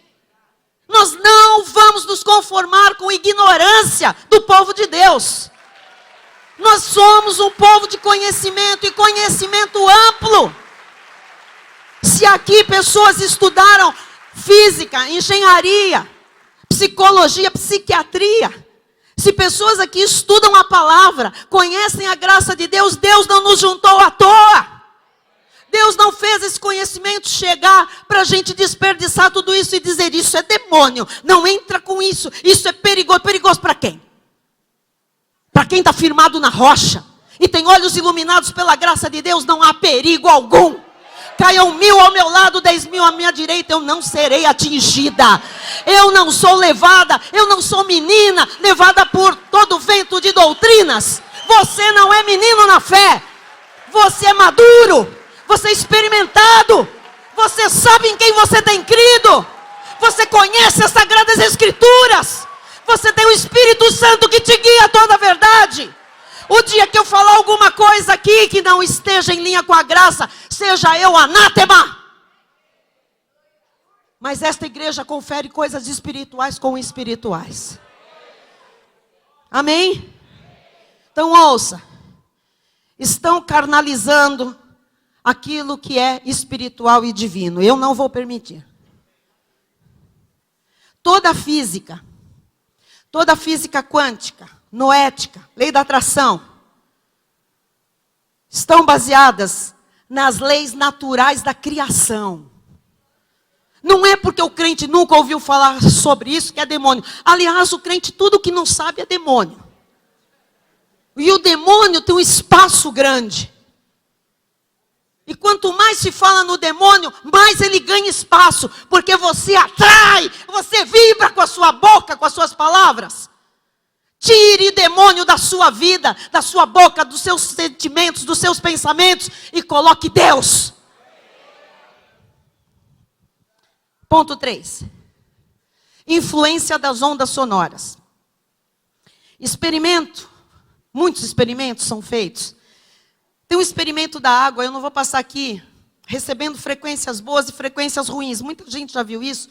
Nós não vamos nos conformar com ignorância do povo de Deus. Nós somos um povo de conhecimento e conhecimento amplo. Se aqui pessoas estudaram física, engenharia, psicologia, psiquiatria. Se pessoas aqui estudam a palavra, conhecem a graça de Deus, Deus não nos juntou à toa. Deus não fez esse conhecimento chegar para a gente desperdiçar tudo isso e dizer, isso é demônio, não entra com isso, isso é perigoso. Perigoso para quem? Para quem está firmado na rocha e tem olhos iluminados pela graça de Deus, não há perigo algum. Caiam 1000 ao meu lado, 10.000 à minha direita, eu não serei atingida. Eu não sou levada, eu não sou menina, levada por todo vento de doutrinas. Você não é menino na fé, você é maduro, você é experimentado, você sabe em quem você tem crido, você conhece as Sagradas Escrituras, você tem o Espírito Santo que te guia a toda a verdade. O dia que eu falar alguma coisa aqui que não esteja em linha com a graça, seja eu anátema. Mas esta igreja confere coisas espirituais com espirituais. Amém? Então ouça. Estão carnalizando aquilo que é espiritual e divino. Eu não vou permitir. Toda física quântica, noética, lei da atração, estão baseadas nas leis naturais da criação. Não é porque o crente nunca ouviu falar sobre isso que é demônio. Aliás, o crente tudo que não sabe é demônio. E o demônio tem um espaço grande. E quanto mais se fala no demônio, mais ele ganha espaço. Porque você atrai, você vibra com a sua boca, com as suas palavras. Tire o demônio da sua vida, da sua boca, dos seus sentimentos, dos seus pensamentos e coloque Deus. Ponto 3. Influência das ondas sonoras. Muitos experimentos são feitos. Tem um experimento da água, eu não vou passar aqui, recebendo frequências boas e frequências ruins. Muita gente já viu isso.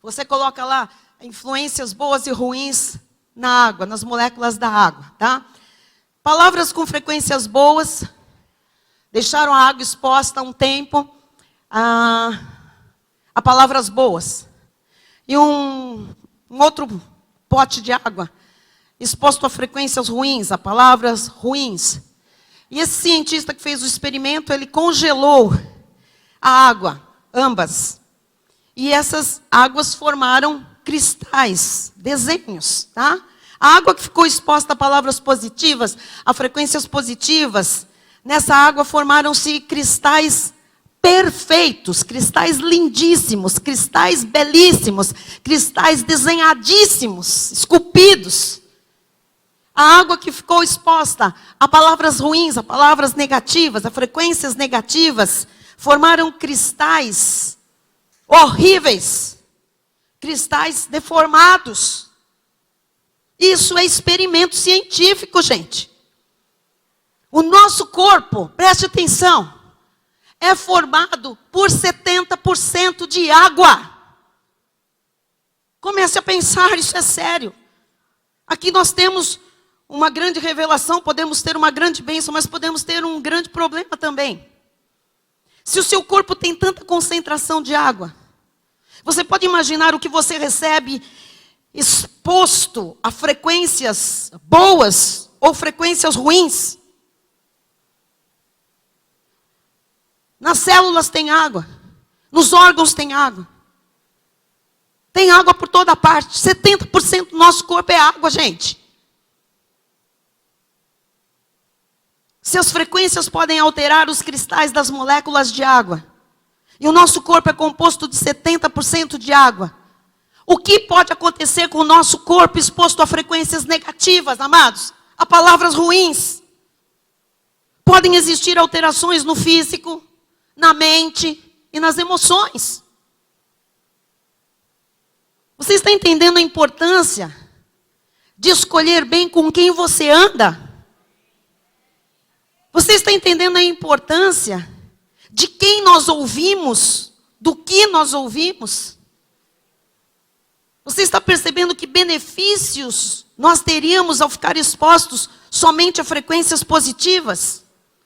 Você coloca lá influências boas e ruins na água, nas moléculas da água, tá? Palavras com frequências boas, deixaram a água exposta um tempo a palavras boas. E um outro pote de água, exposto a frequências ruins, a palavras ruins. E esse cientista que fez o experimento, ele congelou a água, ambas. E essas águas formaram cristais, desenhos, tá? A água que ficou exposta a palavras positivas, a frequências positivas, nessa água formaram-se cristais perfeitos, cristais lindíssimos, cristais belíssimos, cristais desenhadíssimos, esculpidos. A água que ficou exposta a palavras ruins, a palavras negativas, a frequências negativas, formaram cristais horríveis, cristais deformados. Isso é experimento científico, gente. O nosso corpo, preste atenção, é formado por 70% de água. Comece a pensar, isso é sério. Aqui nós temos uma grande revelação, podemos ter uma grande bênção, mas podemos ter um grande problema também. Se o seu corpo tem tanta concentração de água, você pode imaginar o que você recebe exposto a frequências boas ou frequências ruins? Nas células tem água, nos órgãos tem água. Tem água por toda parte. 70% do nosso corpo é água, gente. Se as frequências podem alterar os cristais das moléculas de água, e o nosso corpo é composto de 70% de água, o que pode acontecer com o nosso corpo exposto a frequências negativas, amados? A palavras ruins. Podem existir alterações no físico, na mente e nas emoções. Você está entendendo a importância de escolher bem com quem você anda? Você está entendendo a importância de quem nós ouvimos, do que nós ouvimos? Você está percebendo que benefícios nós teríamos ao ficar expostos somente a frequências positivas?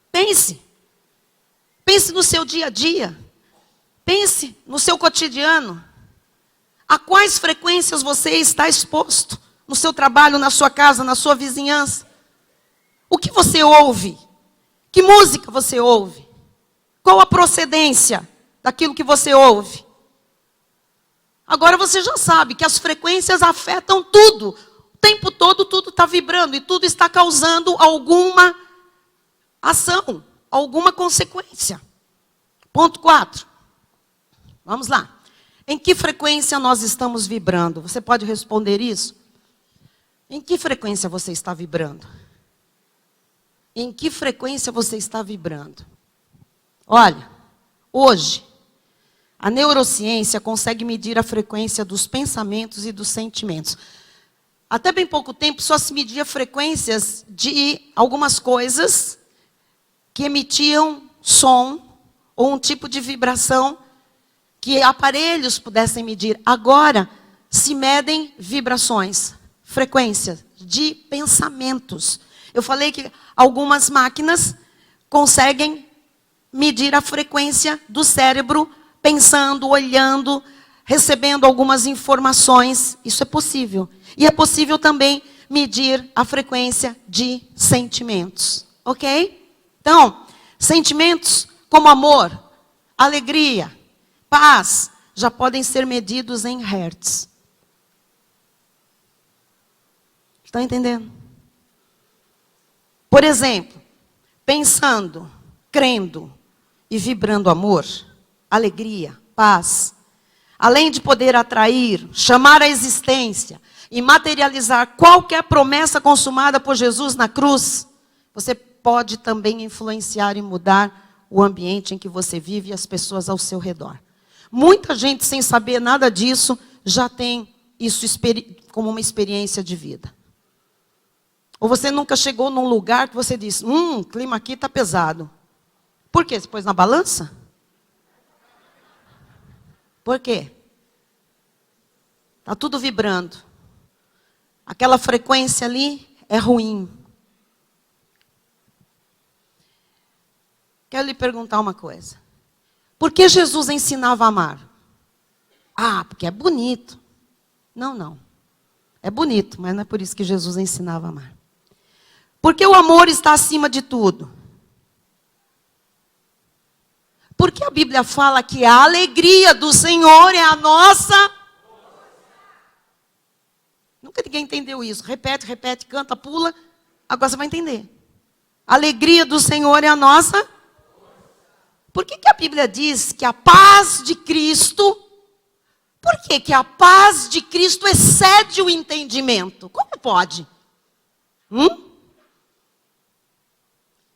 Pense. Pense no seu dia a dia. Pense no seu cotidiano. A quais frequências você está exposto? No seu trabalho, na sua casa, na sua vizinhança? O que você ouve? Que música você ouve? Qual a procedência daquilo que você ouve? Agora você já sabe que as frequências afetam tudo. O tempo todo tudo está vibrando e tudo está causando alguma ação, alguma consequência. Ponto 4. Vamos lá. Em que frequência nós estamos vibrando? Você pode responder isso? Em que frequência você está vibrando? Em que frequência você está vibrando? Olha, hoje, a neurociência consegue medir a frequência dos pensamentos e dos sentimentos. Até bem pouco tempo, só se media frequências de algumas coisas que emitiam som ou um tipo de vibração que aparelhos pudessem medir. Agora, se medem vibrações, frequências de pensamentos. Eu falei que algumas máquinas conseguem medir a frequência do cérebro, pensando, olhando, recebendo algumas informações. Isso é possível. E é possível também medir a frequência de sentimentos. Ok? Então, sentimentos como amor, alegria, paz, já podem ser medidos em hertz. Estão entendendo? Por exemplo, pensando, crendo e vibrando amor, alegria, paz, além de poder atrair, chamar à existência e materializar qualquer promessa consumada por Jesus na cruz, você pode também influenciar e mudar o ambiente em que você vive e as pessoas ao seu redor. Muita gente, sem saber nada disso, já tem isso como uma experiência de vida. Ou você nunca chegou num lugar que você disse, o clima aqui está pesado. Por quê? Você pôs na balança? Por quê? Está tudo vibrando. Aquela frequência ali é ruim. Quero lhe perguntar uma coisa. Por que Jesus ensinava a amar? Porque é bonito. Não. É bonito, mas não é por isso que Jesus ensinava a amar. Porque o amor está acima de tudo. Porque a Bíblia fala que a alegria do Senhor é a nossa... Nunca ninguém entendeu isso. Repete, canta, pula. Agora você vai entender. A alegria do Senhor é a nossa... Por que a Bíblia diz que a paz de Cristo... Por que a paz de Cristo excede o entendimento? Como pode?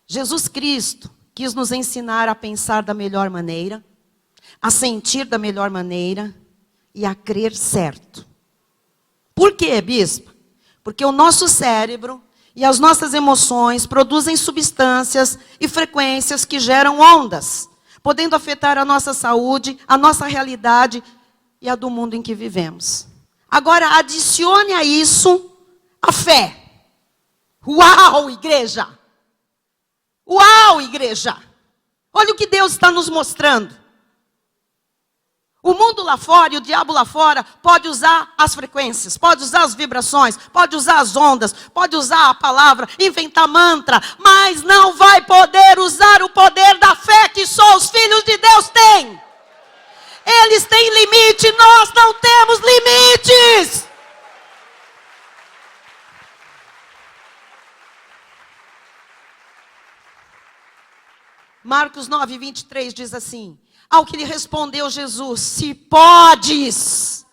Jesus Cristo quis nos ensinar a pensar da melhor maneira, a sentir da melhor maneira e a crer certo. Por quê, bispo? Porque o nosso cérebro e as nossas emoções produzem substâncias e frequências que geram ondas, podendo afetar a nossa saúde, a nossa realidade e a do mundo em que vivemos. Agora, adicione a isso a fé. Uau, igreja! Uau, igreja! Olha o que Deus está nos mostrando. O mundo lá fora e o diabo lá fora pode usar as frequências, pode usar as vibrações, pode usar as ondas, pode usar a palavra, inventar mantra, mas não vai poder usar o poder da fé que só os filhos de Deus têm. Eles têm limite, nós não temos limites. Marcos 9, 23 diz assim: ao que lhe respondeu Jesus, se podes,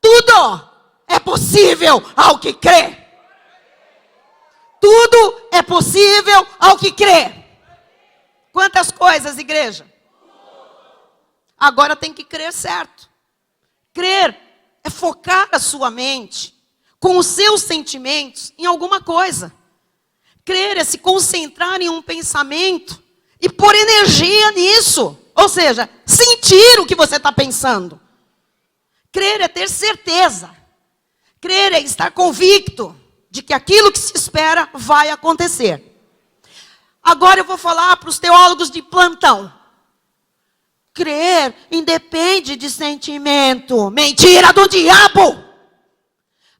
tudo é possível ao que crê. Tudo é possível ao que crê. Quantas coisas, igreja? Agora tem que crer certo. Crer é focar a sua mente com os seus sentimentos em alguma coisa. Crer é se concentrar em um pensamento e pôr energia nisso. Ou seja, sentir o que você está pensando. Crer é ter certeza. Crer é estar convicto de que aquilo que se espera vai acontecer. Agora eu vou falar para os teólogos de plantão. crer independe de sentimento. Mentira do diabo!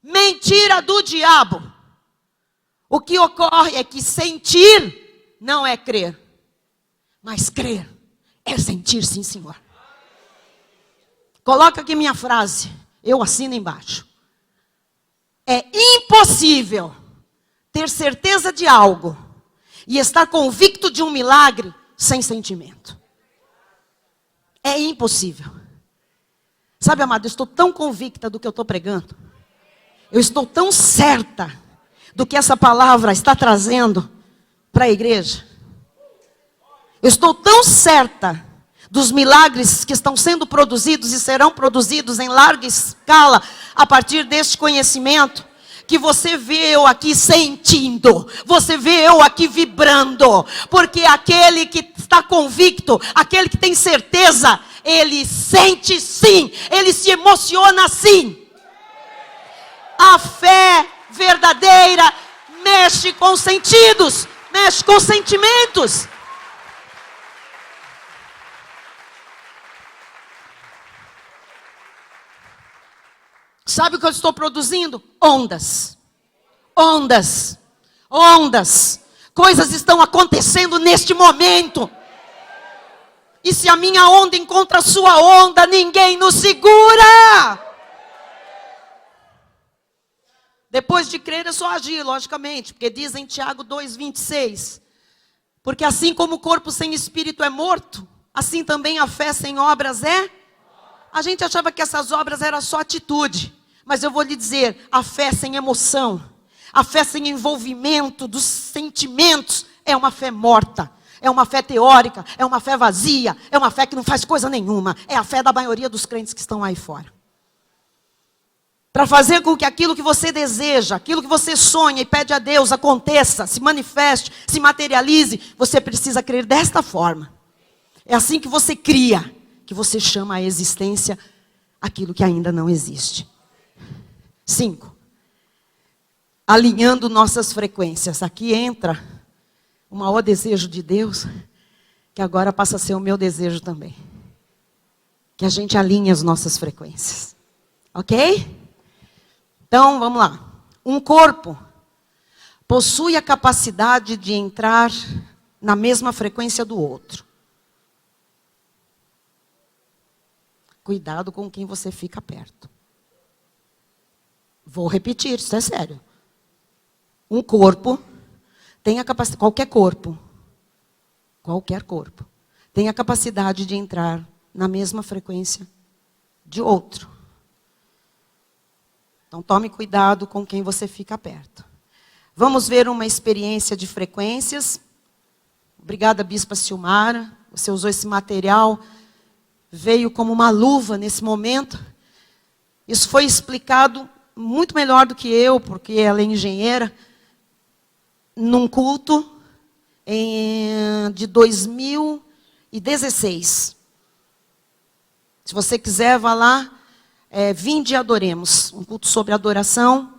Mentira do diabo! O que ocorre é que sentir não é crer. Mas crer é sentir, sim, Senhor. Coloca aqui minha frase. Eu assino embaixo. É impossível ter certeza de algo e estar convicto de um milagre sem sentimento. É impossível. Sabe, amado, eu estou tão convicta do que eu estou pregando. Eu estou tão certa do que essa palavra está trazendo para a igreja. Eu estou tão certa dos milagres que estão sendo produzidos e serão produzidos em larga escala a partir deste conhecimento, que você vê eu aqui sentindo, você vê eu aqui vibrando, porque aquele que está convicto, aquele que tem certeza, ele sente sim, ele se emociona sim. A fé verdadeira mexe com sentidos, mexe com sentimentos. Sabe o que eu estou produzindo? Ondas. Ondas. Ondas. Coisas estão acontecendo neste momento. E se a minha onda encontra a sua onda, ninguém nos segura. Depois de crer é só agir, logicamente. Porque diz em Tiago 2,26. Porque assim como o corpo sem espírito é morto, assim também a fé sem obras é. A gente achava que essas obras eram só atitude. Mas eu vou lhe dizer, a fé sem emoção, a fé sem envolvimento dos sentimentos, é uma fé morta. É uma fé teórica, é uma fé vazia, é uma fé que não faz coisa nenhuma. É a fé da maioria dos crentes que estão aí fora. Para fazer com que aquilo que você deseja, aquilo que você sonha e pede a Deus aconteça, se manifeste, se materialize, você precisa crer desta forma. É assim que você cria, que você chama à existência aquilo que ainda não existe. 5. Alinhando nossas frequências. Aqui entra o maior desejo de Deus, que agora passa a ser o meu desejo também. Que a gente alinhe as nossas frequências. Ok? Então, vamos lá. Um corpo possui a capacidade de entrar na mesma frequência do outro. Cuidado com quem você fica perto. Vou repetir, isso é sério. Um corpo tem a capacidade, qualquer corpo, tem a capacidade de entrar na mesma frequência de outro. Então tome cuidado com quem você fica perto. Vamos ver uma experiência de frequências. Obrigada, Bispa Silmara. Você usou esse material, veio como uma luva nesse momento. Isso foi explicado muito melhor do que eu, porque ela é engenheira, num culto de 2016. Se você quiser, vá lá, vinde e adoremos. Um culto sobre adoração,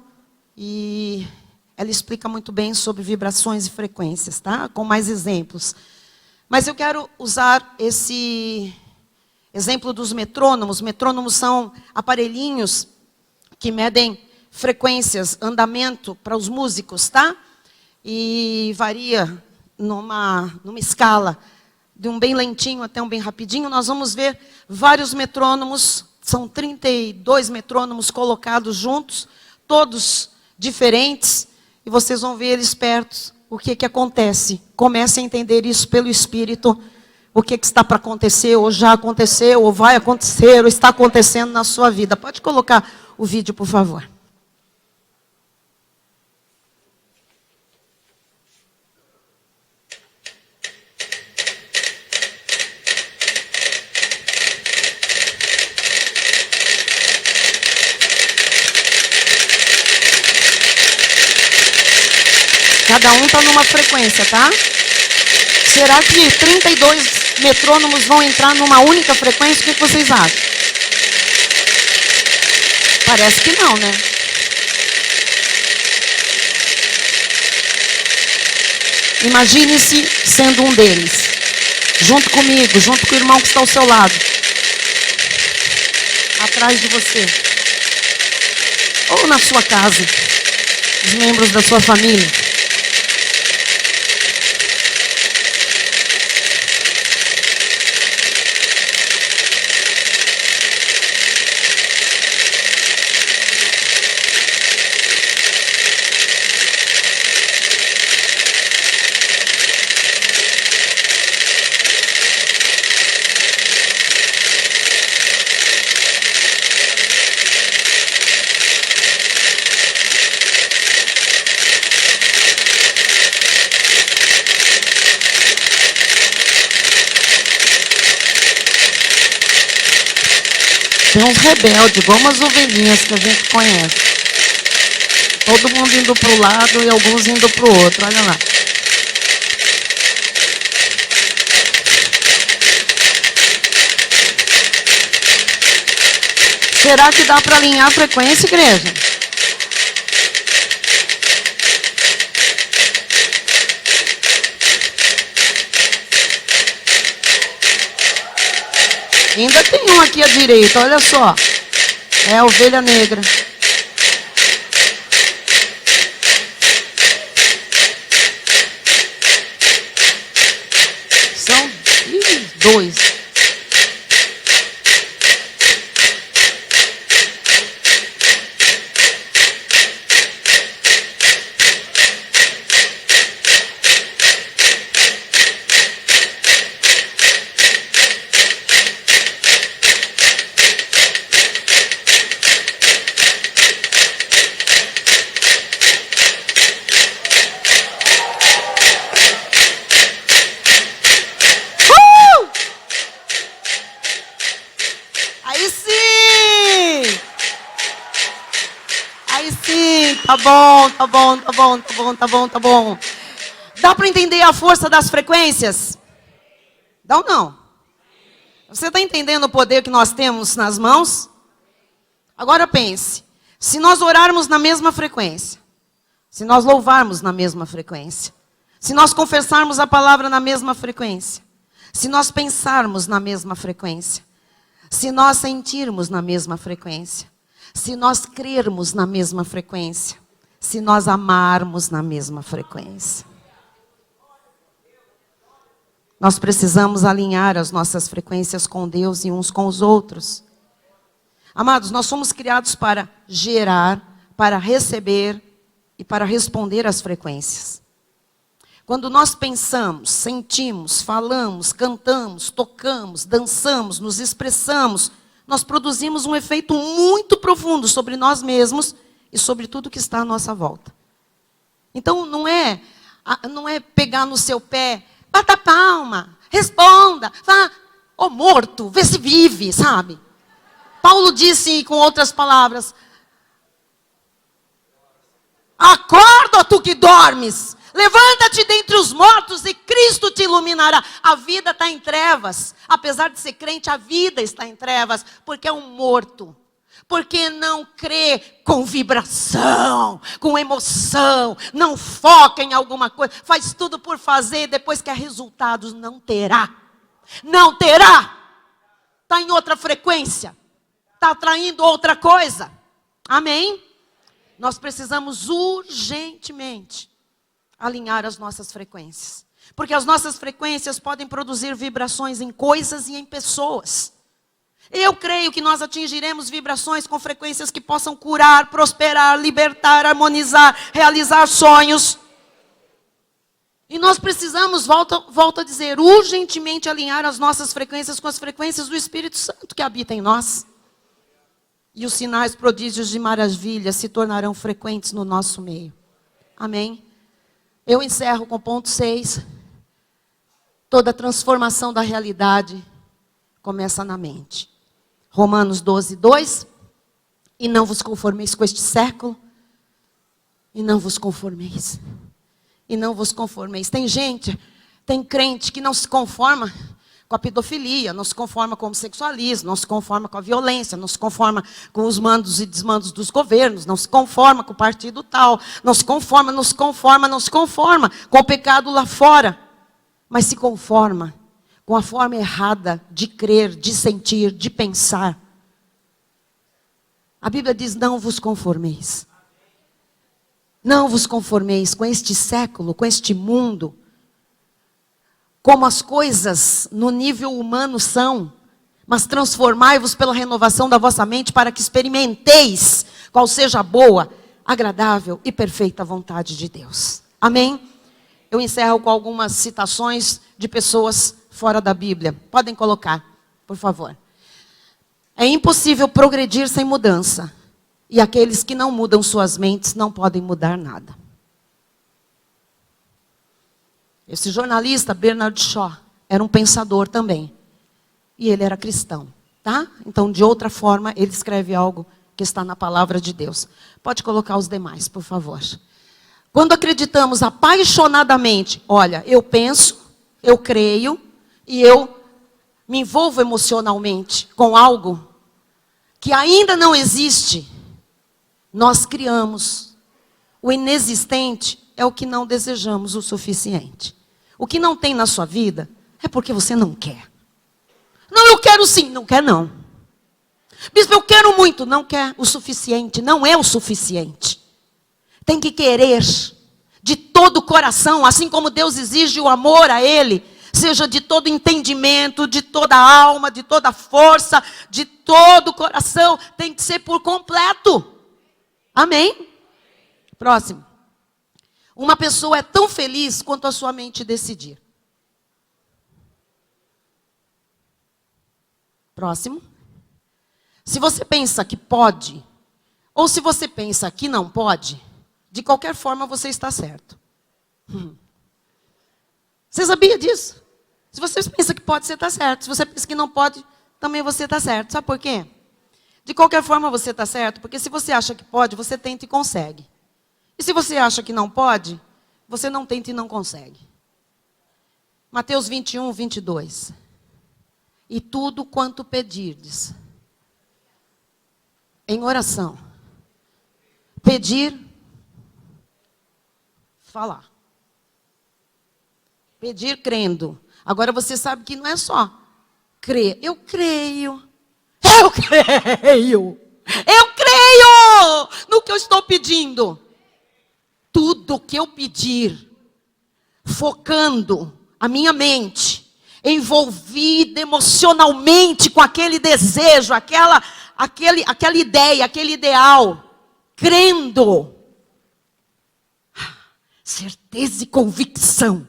e ela explica muito bem sobre vibrações e frequências, tá? Com mais exemplos. Mas eu quero usar esse exemplo dos metrônomos. Metrônomos são aparelhinhos que medem frequências, andamento para os músicos, tá? E varia numa escala de um bem lentinho até um bem rapidinho. Nós vamos ver vários metrônomos, são 32 metrônomos colocados juntos, todos diferentes, e vocês vão ver eles perto. O que acontece? Comece a entender isso pelo Espírito. O que está para acontecer, ou já aconteceu, ou vai acontecer, ou está acontecendo na sua vida. Pode colocar o vídeo, por favor. Cada um está numa frequência, tá? Será que 32 metrônomos vão entrar numa única frequência? O que vocês acham? Parece que não, né? Imagine-se sendo um deles. Junto comigo, junto com o irmão que está ao seu lado. Atrás de você. Ou na sua casa. Os membros da sua família. Tem uns rebeldes, igual umas ovelhinhas que a gente conhece. Todo mundo indo para o lado e alguns indo para o outro. Olha lá. Será que dá para alinhar a frequência, igreja? Ainda tem um aqui à direita, olha só. É a ovelha negra. São dois. Tá bom. Dá para entender a força das frequências? Dá ou não? Você está entendendo o poder que nós temos nas mãos? Agora pense, se nós orarmos na mesma frequência, se nós louvarmos na mesma frequência, se nós confessarmos a palavra na mesma frequência, se nós pensarmos na mesma frequência, se nós sentirmos na mesma frequência, se nós crermos na mesma frequência, se nós amarmos na mesma frequência. Nós precisamos alinhar as nossas frequências com Deus e uns com os outros. Amados, nós somos criados para gerar, para receber e para responder às frequências. Quando nós pensamos, sentimos, falamos, cantamos, tocamos, dançamos, nos expressamos, nós produzimos um efeito muito profundo sobre nós mesmos e sobre tudo que está à nossa volta. Então não é pegar no seu pé, bata a palma, responda, vá, ô morto, vê se vive, sabe? Paulo disse com outras palavras, acorda tu que dormes, levanta-te dentre os mortos e Cristo te iluminará. A vida está em trevas, apesar de ser crente, a vida está em trevas, porque é um morto. Porque não crê com vibração, com emoção, não foca em alguma coisa, faz tudo por fazer, depois quer resultados, não terá. Não terá. Está em outra frequência, está atraindo outra coisa. Amém? Nós precisamos urgentemente alinhar as nossas frequências. Porque as nossas frequências podem produzir vibrações em coisas e em pessoas. Eu creio que nós atingiremos vibrações com frequências que possam curar, prosperar, libertar, harmonizar, realizar sonhos. E nós precisamos, volto a dizer, urgentemente alinhar as nossas frequências com as frequências do Espírito Santo que habita em nós. E os sinais, prodígios e maravilhas se tornarão frequentes no nosso meio. Amém? Eu encerro com o ponto 6. Toda transformação da realidade começa na mente. Romanos 12, 2. E não vos conformeis com este século. E não vos conformeis. E não vos conformeis. Tem gente, tem crente que não se conforma com a pedofilia, não se conforma com o homossexualismo, não se conforma com a violência, não se conforma com os mandos e desmandos dos governos, não se conforma com o partido tal, não se conforma com o pecado lá fora. Mas se conforma com a forma errada de crer, de sentir, de pensar. A Bíblia diz: não vos conformeis. Não vos conformeis com este século, com este mundo, como as coisas no nível humano são, mas transformai-vos pela renovação da vossa mente, para que experimenteis qual seja a boa, agradável e perfeita vontade de Deus. Amém? Eu encerro com algumas citações de pessoas fora da Bíblia. Podem colocar, por favor. É impossível progredir sem mudança. E aqueles que não mudam suas mentes não podem mudar nada. Esse jornalista, Bernard Shaw, era um pensador também. E ele era cristão, tá? Então, de outra forma, ele escreve algo que está na palavra de Deus. Pode colocar os demais, por favor. Quando acreditamos apaixonadamente, olha, eu penso, eu creio e eu me envolvo emocionalmente com algo que ainda não existe, nós criamos. O inexistente é o que não desejamos o suficiente. O que não tem na sua vida é porque você não quer. Não, eu quero sim. Não quer não. Bispo, eu quero muito. Não quer o suficiente. Não é o suficiente. Tem que querer de todo o coração, assim como Deus exige o amor a Ele, seja de todo entendimento, de toda alma, de toda força, de todo o coração. Tem que ser por completo. Amém? Próximo. Uma pessoa é tão feliz quanto a sua mente decidir. Próximo. Se você pensa que pode, ou se você pensa que não pode, de qualquer forma você está certo. Você sabia disso? Se você pensa que pode, você está certo. Se você pensa que não pode, também você está certo. Sabe por quê? De qualquer forma você está certo, porque se você acha que pode, você tenta e consegue. E se você acha que não pode, você não tenta e não consegue. Mateus 21, 22. E tudo quanto pedirdes, em oração, pedir, falar. Pedir crendo. Agora você sabe que não é só crer. Eu creio. Eu creio. Eu creio no que eu estou pedindo. Tudo que eu pedir, focando a minha mente, envolvida emocionalmente com aquele desejo, aquela ideia, aquele ideal, crendo, certeza e convicção,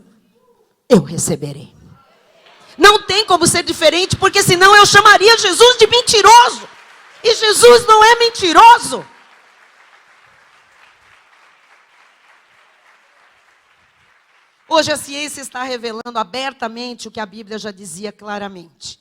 eu receberei. Não tem como ser diferente, porque senão eu chamaria Jesus de mentiroso. E Jesus não é mentiroso. Hoje a ciência está revelando abertamente o que a Bíblia já dizia claramente.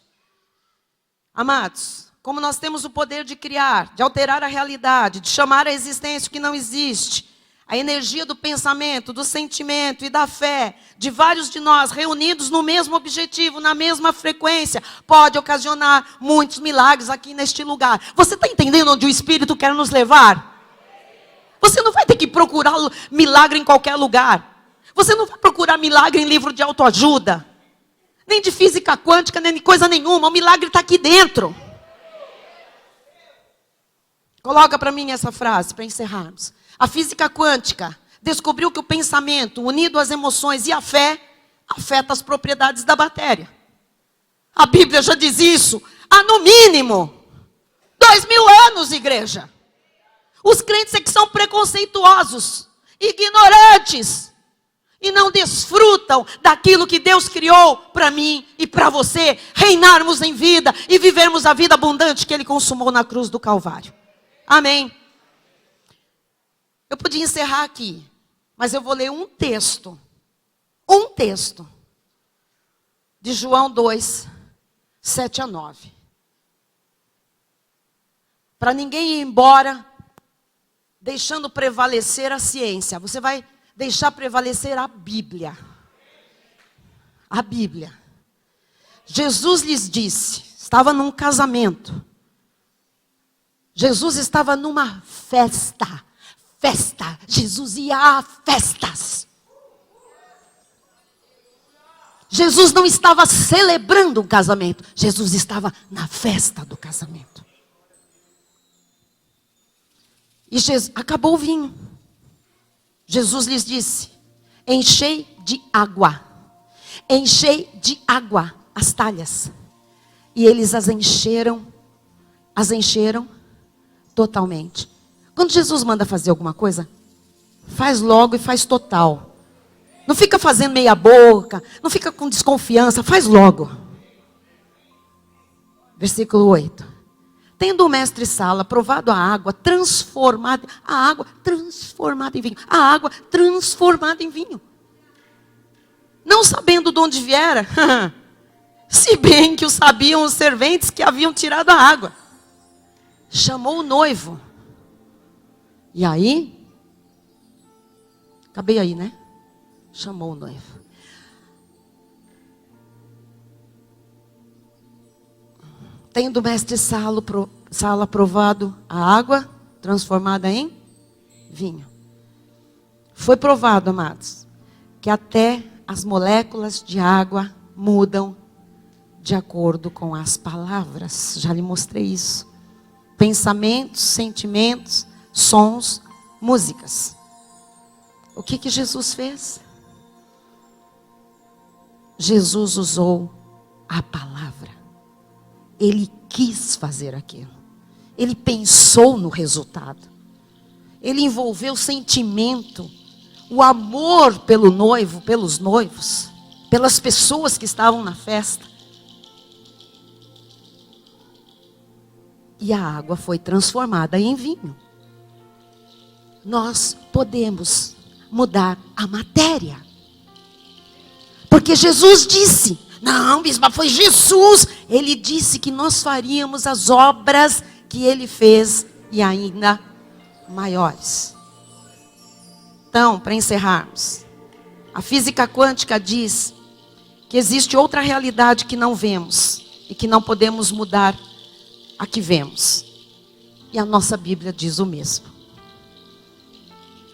Amados, como nós temos o poder de criar, de alterar a realidade, de chamar à existência o que não existe, a energia do pensamento, do sentimento e da fé de vários de nós reunidos no mesmo objetivo, na mesma frequência, pode ocasionar muitos milagres aqui neste lugar. Você está entendendo onde o Espírito quer nos levar? Você não vai ter que procurar milagre em qualquer lugar. Você não vai procurar milagre em livro de autoajuda, nem de física quântica, nem de coisa nenhuma. O milagre está aqui dentro. Coloca para mim essa frase, para encerrarmos. A física quântica descobriu que o pensamento, unido às emoções e à fé, afeta as propriedades da matéria. A Bíblia já diz isso há no mínimo 2000 anos, igreja. Os crentes é que são preconceituosos, ignorantes, e não desfrutam daquilo que Deus criou para mim e para você, reinarmos em vida e vivermos a vida abundante que Ele consumou na cruz do Calvário. Amém. Eu podia encerrar aqui, mas eu vou ler um texto de João 2, 7 a 9. Para ninguém ir embora deixando prevalecer a ciência. Você vai deixar prevalecer a Bíblia. A Bíblia. Jesus lhes disse, estava num casamento. Jesus estava numa festa. Jesus ia a festas. Jesus não estava celebrando um casamento. Jesus estava na festa do casamento. E acabou o vinho. Jesus lhes disse: enchei de água. Enchei de água as talhas. E eles as encheram totalmente. Quando Jesus manda fazer alguma coisa, faz logo e faz total. Não fica fazendo meia boca, não fica com desconfiança, faz logo. Versículo 8. Tendo o mestre-sala provado a água transformada em vinho. A água transformada em vinho. Não sabendo de onde viera, se bem que o sabiam os serventes que haviam tirado a água. Chamou o noivo. E aí? Acabei aí, né? Chamou o noivo. Tendo o mestre-sala provado a água transformada em vinho. Foi provado, amados, que até as moléculas de água mudam de acordo com as palavras. Já lhe mostrei isso. Pensamentos, sentimentos, sons, músicas. O que Jesus fez? Jesus usou a palavra. Ele quis fazer aquilo. Ele pensou no resultado. Ele envolveu o sentimento, o amor pelo noivo, pelos noivos, pelas pessoas que estavam na festa. E a água foi transformada em vinho. Nós podemos mudar a matéria. Porque Jesus disse, não, bispa, foi Jesus. Ele disse que nós faríamos as obras que ele fez e ainda maiores. Então, para encerrarmos, a física quântica diz que existe outra realidade que não vemos e que não podemos mudar a que vemos. E a nossa Bíblia diz o mesmo.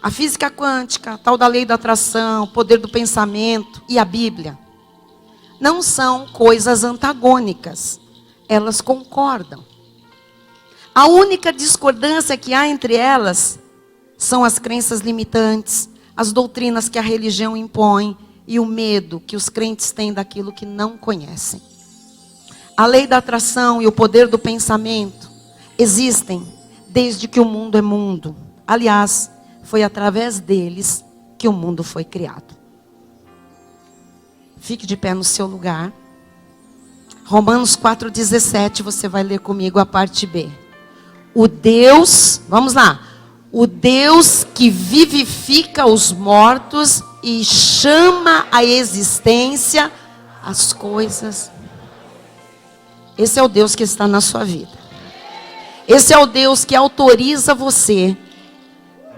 A física quântica, a tal da lei da atração, o poder do pensamento e a Bíblia não são coisas antagônicas. Elas concordam. A única discordância que há entre elas são as crenças limitantes, as doutrinas que a religião impõe e o medo que os crentes têm daquilo que não conhecem. A lei da atração e o poder do pensamento existem desde que o mundo é mundo. Aliás, foi através deles que o mundo foi criado. Fique de pé no seu lugar. Romanos 4,17, você vai ler comigo a parte B. O Deus, vamos lá. O Deus que vivifica os mortos e chama à existência as coisas. Esse é o Deus que está na sua vida. Esse é o Deus que autoriza você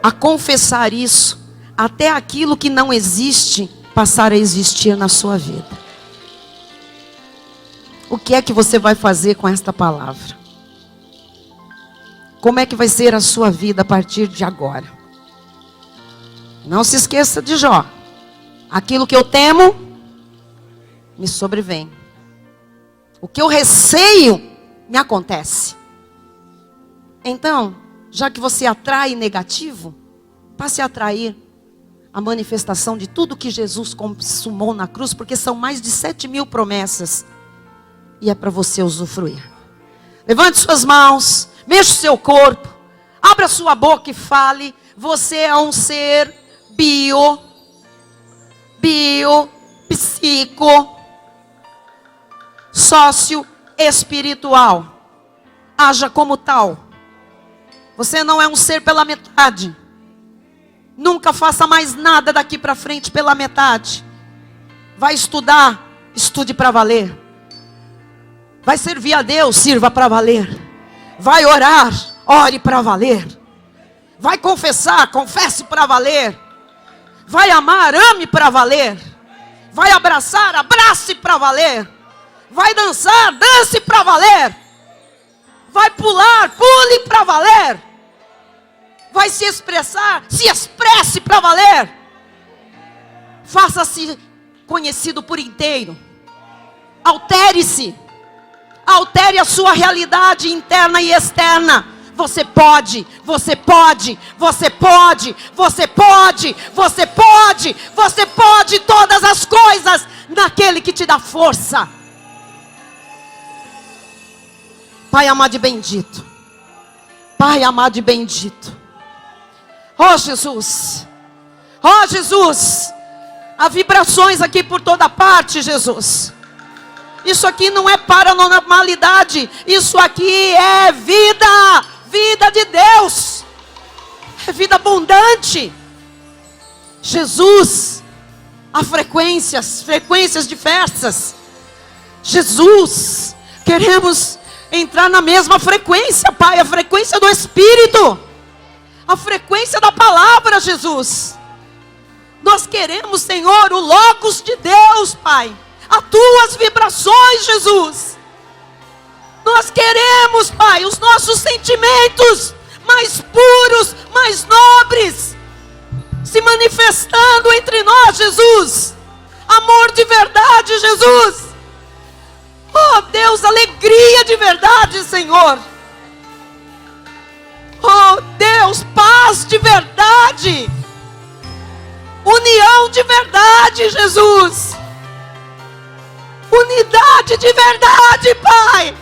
a confessar isso, até aquilo que não existe passar a existir na sua vida. O que é que você vai fazer com esta palavra? Como é que vai ser a sua vida a partir de agora? Não se esqueça de Jó. Aquilo que eu temo, me sobrevém. O que eu receio, me acontece. Então, já que você atrai negativo, passe a atrair a manifestação de tudo que Jesus consumou na cruz, porque são mais de 7.000 promessas. E é para você usufruir. Levante suas mãos, mexa o seu corpo, abra sua boca e fale. Você é um ser psico, sócio espiritual. Haja como tal. Você não é um ser pela metade. Nunca faça mais nada daqui para frente pela metade. Vai estudar, estude para valer. Vai servir a Deus, sirva para valer. Vai orar, ore para valer. Vai confessar, confesse para valer. Vai amar, ame para valer. Vai abraçar, abrace para valer. Vai dançar, dance para valer. Vai pular, pule para valer. Vai se expressar, se expresse para valer. Faça-se conhecido por inteiro. Altere-se. Altere a sua realidade interna e externa. Você pode, você pode, você pode, você pode, você pode, você pode todas as coisas naquele que te dá força. Pai amado e bendito. Pai amado e bendito. Oh Jesus. Oh Jesus. Há vibrações aqui por toda parte, Jesus. Isso aqui não é paranormalidade. Isso aqui é vida. Vida de Deus. É vida abundante. Jesus. Há frequências diversas. Jesus. Queremos entrar na mesma frequência, Pai. A frequência do Espírito. A frequência da palavra, Jesus. Nós queremos, Senhor, o Logos de Deus, Pai. As tuas vibrações, Jesus. Nós queremos, Pai, os nossos sentimentos mais puros, mais nobres, se manifestando entre nós, Jesus. Amor de verdade, Jesus. Oh Deus, alegria de verdade, Senhor. Oh Deus, paz de verdade. União de verdade, Jesus. Unidade de verdade, Pai.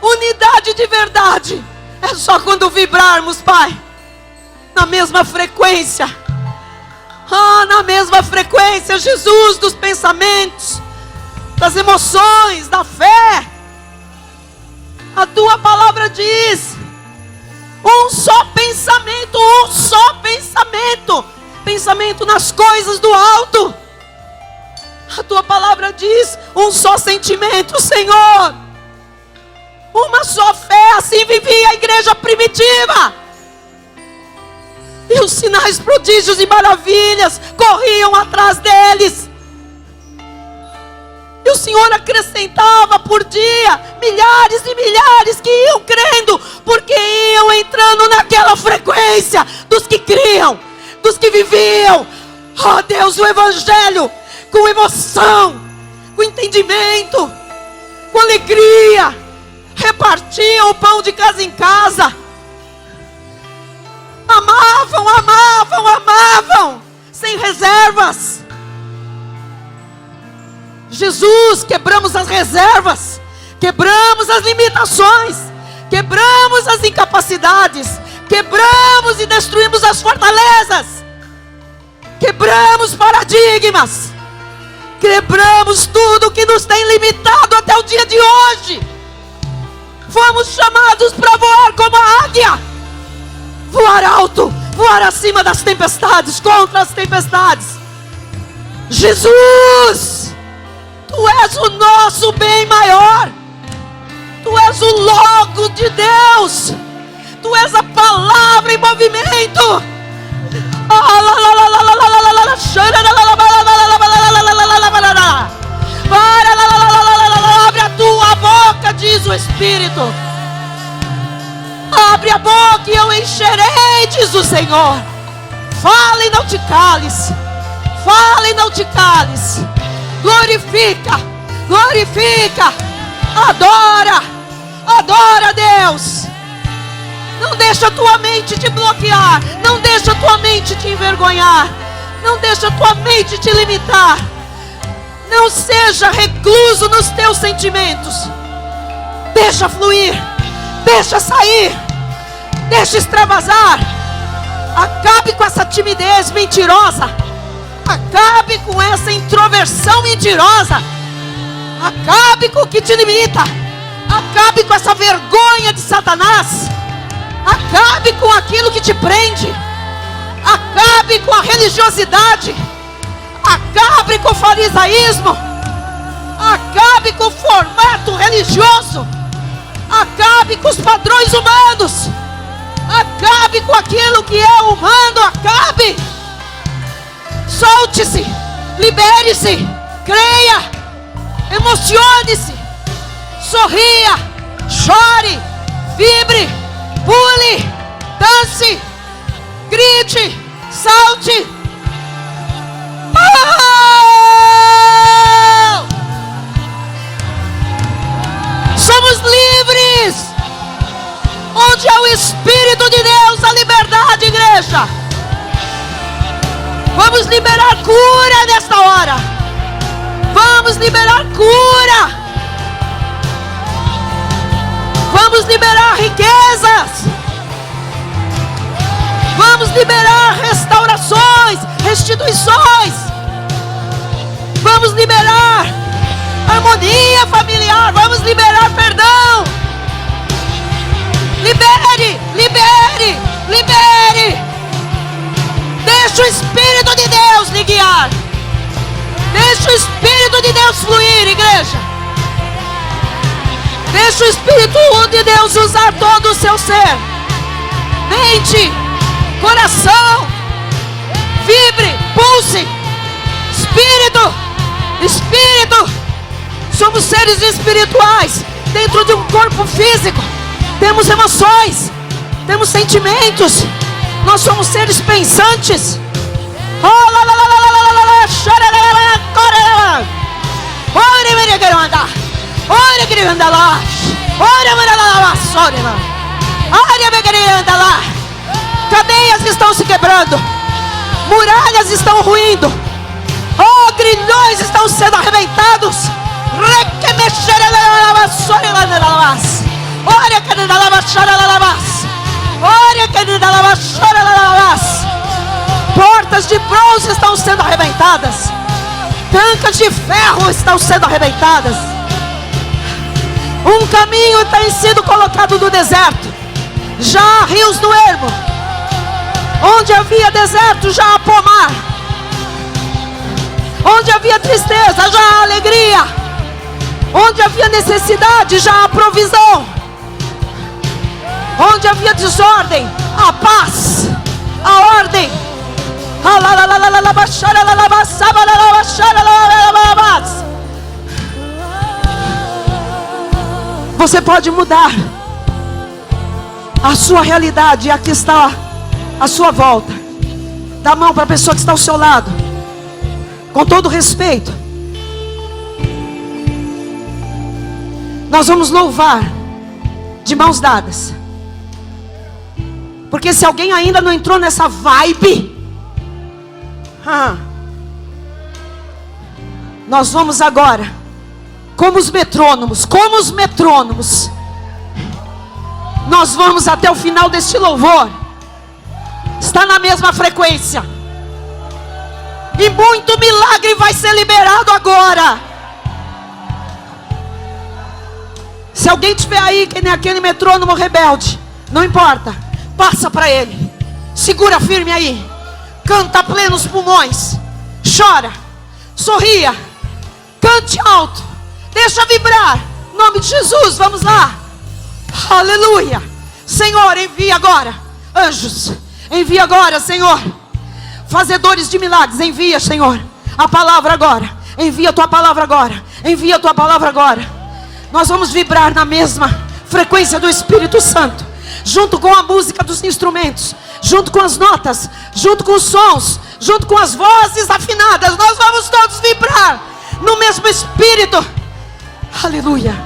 Unidade de verdade. É só quando vibrarmos, Pai, na mesma frequência. Na mesma frequência, Jesus, dos pensamentos, das emoções, da fé. A tua palavra diz: um só pensamento, um só pensamento. Pensamento nas coisas do alto. A tua palavra diz: um só sentimento, Senhor. Uma só fé. Assim vivia a igreja primitiva. E os sinais, prodígios e maravilhas corriam atrás deles. E o Senhor acrescentava por dia milhares e milhares que iam crendo, porque iam entrando naquela frequência dos que criam, dos que viviam, oh Deus, o Evangelho com emoção, com entendimento, com alegria, repartiam o pão de casa em casa, amavam, amavam, amavam, sem reservas. Jesus, quebramos as reservas, quebramos as limitações, quebramos as incapacidades, quebramos e destruímos as fortalezas, quebramos paradigmas, quebramos tudo que nos tem limitado até o dia de hoje. Fomos chamados para voar como a águia, voar alto, voar acima das tempestades, contra as tempestades. Jesus, Tu és o nosso bem maior. Tu és o Logo de Deus. Tu és a palavra em movimento. Abre a tua boca, diz o Espírito. Abre a boca e eu encherei, diz o Senhor. Fala e não te cales. Fala e não te cales. Glorifica, glorifica, adora, adora a Deus. Não deixa a tua mente te bloquear, não deixa a tua mente te envergonhar, não deixa a tua mente te limitar. Não seja recluso nos teus sentimentos. Deixa fluir, deixa sair, deixa extravasar. Acabe com essa timidez mentirosa. Acabe com essa introversão mentirosa. Acabe com o que te limita. Acabe com essa vergonha de Satanás. Acabe com aquilo que te prende. Acabe com a religiosidade. Acabe com o farisaísmo. Acabe com o formato religioso. Acabe com os padrões humanos. Acabe com aquilo que é humano. Acabe. Solte-se, libere-se, creia, emocione-se, sorria, chore, vibre, pule, dance, grite, salte. Ah! Onde é o Espírito de Deus, a liberdade, igreja. Vamos liberar cura nesta hora. Vamos liberar cura. Vamos liberar riquezas. Vamos liberar restaurações, restituições. Vamos liberar harmonia familiar. Vamos liberar perdão. Libere, libere, libere. Deixa o Espírito de Deus lhe guiar. Deixa o Espírito de Deus fluir, igreja. Deixa o Espírito de Deus usar todo o seu ser. Mente, coração, vibre, pulse. Espírito, Espírito. Somos seres espirituais dentro de um corpo físico. Temos emoções, temos sentimentos. Nós somos seres pensantes. Cadeias estão se quebrando, muralhas estão ruindo, grilhões estão sendo arrebentados. Portas de bronze estão sendo arrebentadas. Trancas de ferro estão sendo arrebentadas. Um caminho tem sido colocado no deserto. Já há rios no ermo. Onde havia deserto, já há pomar. Onde havia tristeza, já há alegria. Onde havia necessidade, já há provisão. Onde havia desordem, a paz, a ordem. Você pode mudar a sua realidade. E aqui está a sua volta. Dá a mão para a pessoa que está ao seu lado, com todo respeito. Nós vamos louvar de mãos dadas. Porque se alguém ainda não entrou nessa vibe, nós vamos agora, como os metrônomos, nós vamos até o final deste louvor. Está na mesma frequência. E muito milagre vai ser liberado agora. Se alguém estiver aí, que nem aquele metrônomo rebelde, não importa, passa para ele. Segura firme aí. Canta a plenos pulmões. Chora, sorria, cante alto, deixa vibrar. Em nome de Jesus, vamos lá. Aleluia. Senhor, envia agora anjos. Envia agora, Senhor, fazedores de milagres. Envia, Senhor, a palavra agora. Envia a tua palavra agora. Envia a tua palavra agora. Nós vamos vibrar na mesma frequência do Espírito Santo, junto com a música dos instrumentos, junto com as notas, junto com os sons, junto com as vozes afinadas. Nós vamos todos vibrar no mesmo Espírito. Aleluia.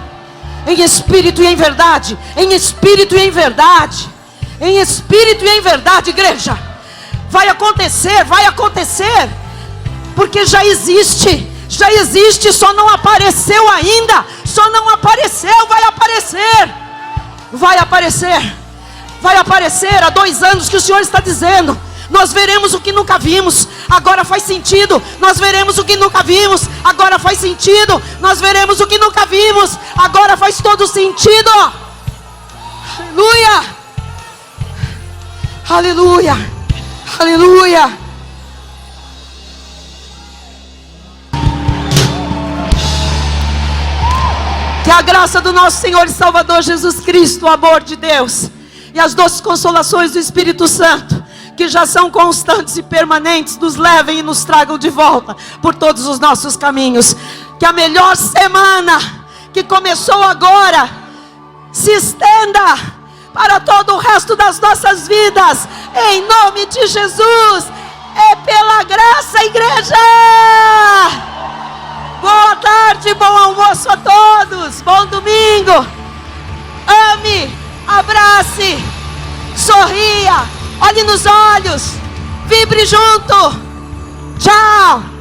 Em espírito e em verdade. Em espírito e em verdade. Em espírito e em verdade, igreja. Vai acontecer, porque já existe, só não apareceu ainda. Só não apareceu, vai aparecer. Vai aparecer. Há 2 anos que o Senhor está dizendo: nós veremos o que nunca vimos. Agora faz sentido. Nós veremos o que nunca vimos. Agora faz sentido. Nós veremos o que nunca vimos. Agora faz todo sentido. Aleluia. Aleluia. Aleluia. Que a graça do nosso Senhor e Salvador Jesus Cristo, o amor de Deus e as doces consolações do Espírito Santo, que já são constantes e permanentes, nos levem e nos tragam de volta por todos os nossos caminhos. Que a melhor semana que começou agora se estenda para todo o resto das nossas vidas, em nome de Jesus. É pela graça, igreja. Boa tarde, bom almoço a todos, bom domingo. Ame a abrace, sorria, olhe nos olhos, vibre junto. Tchau.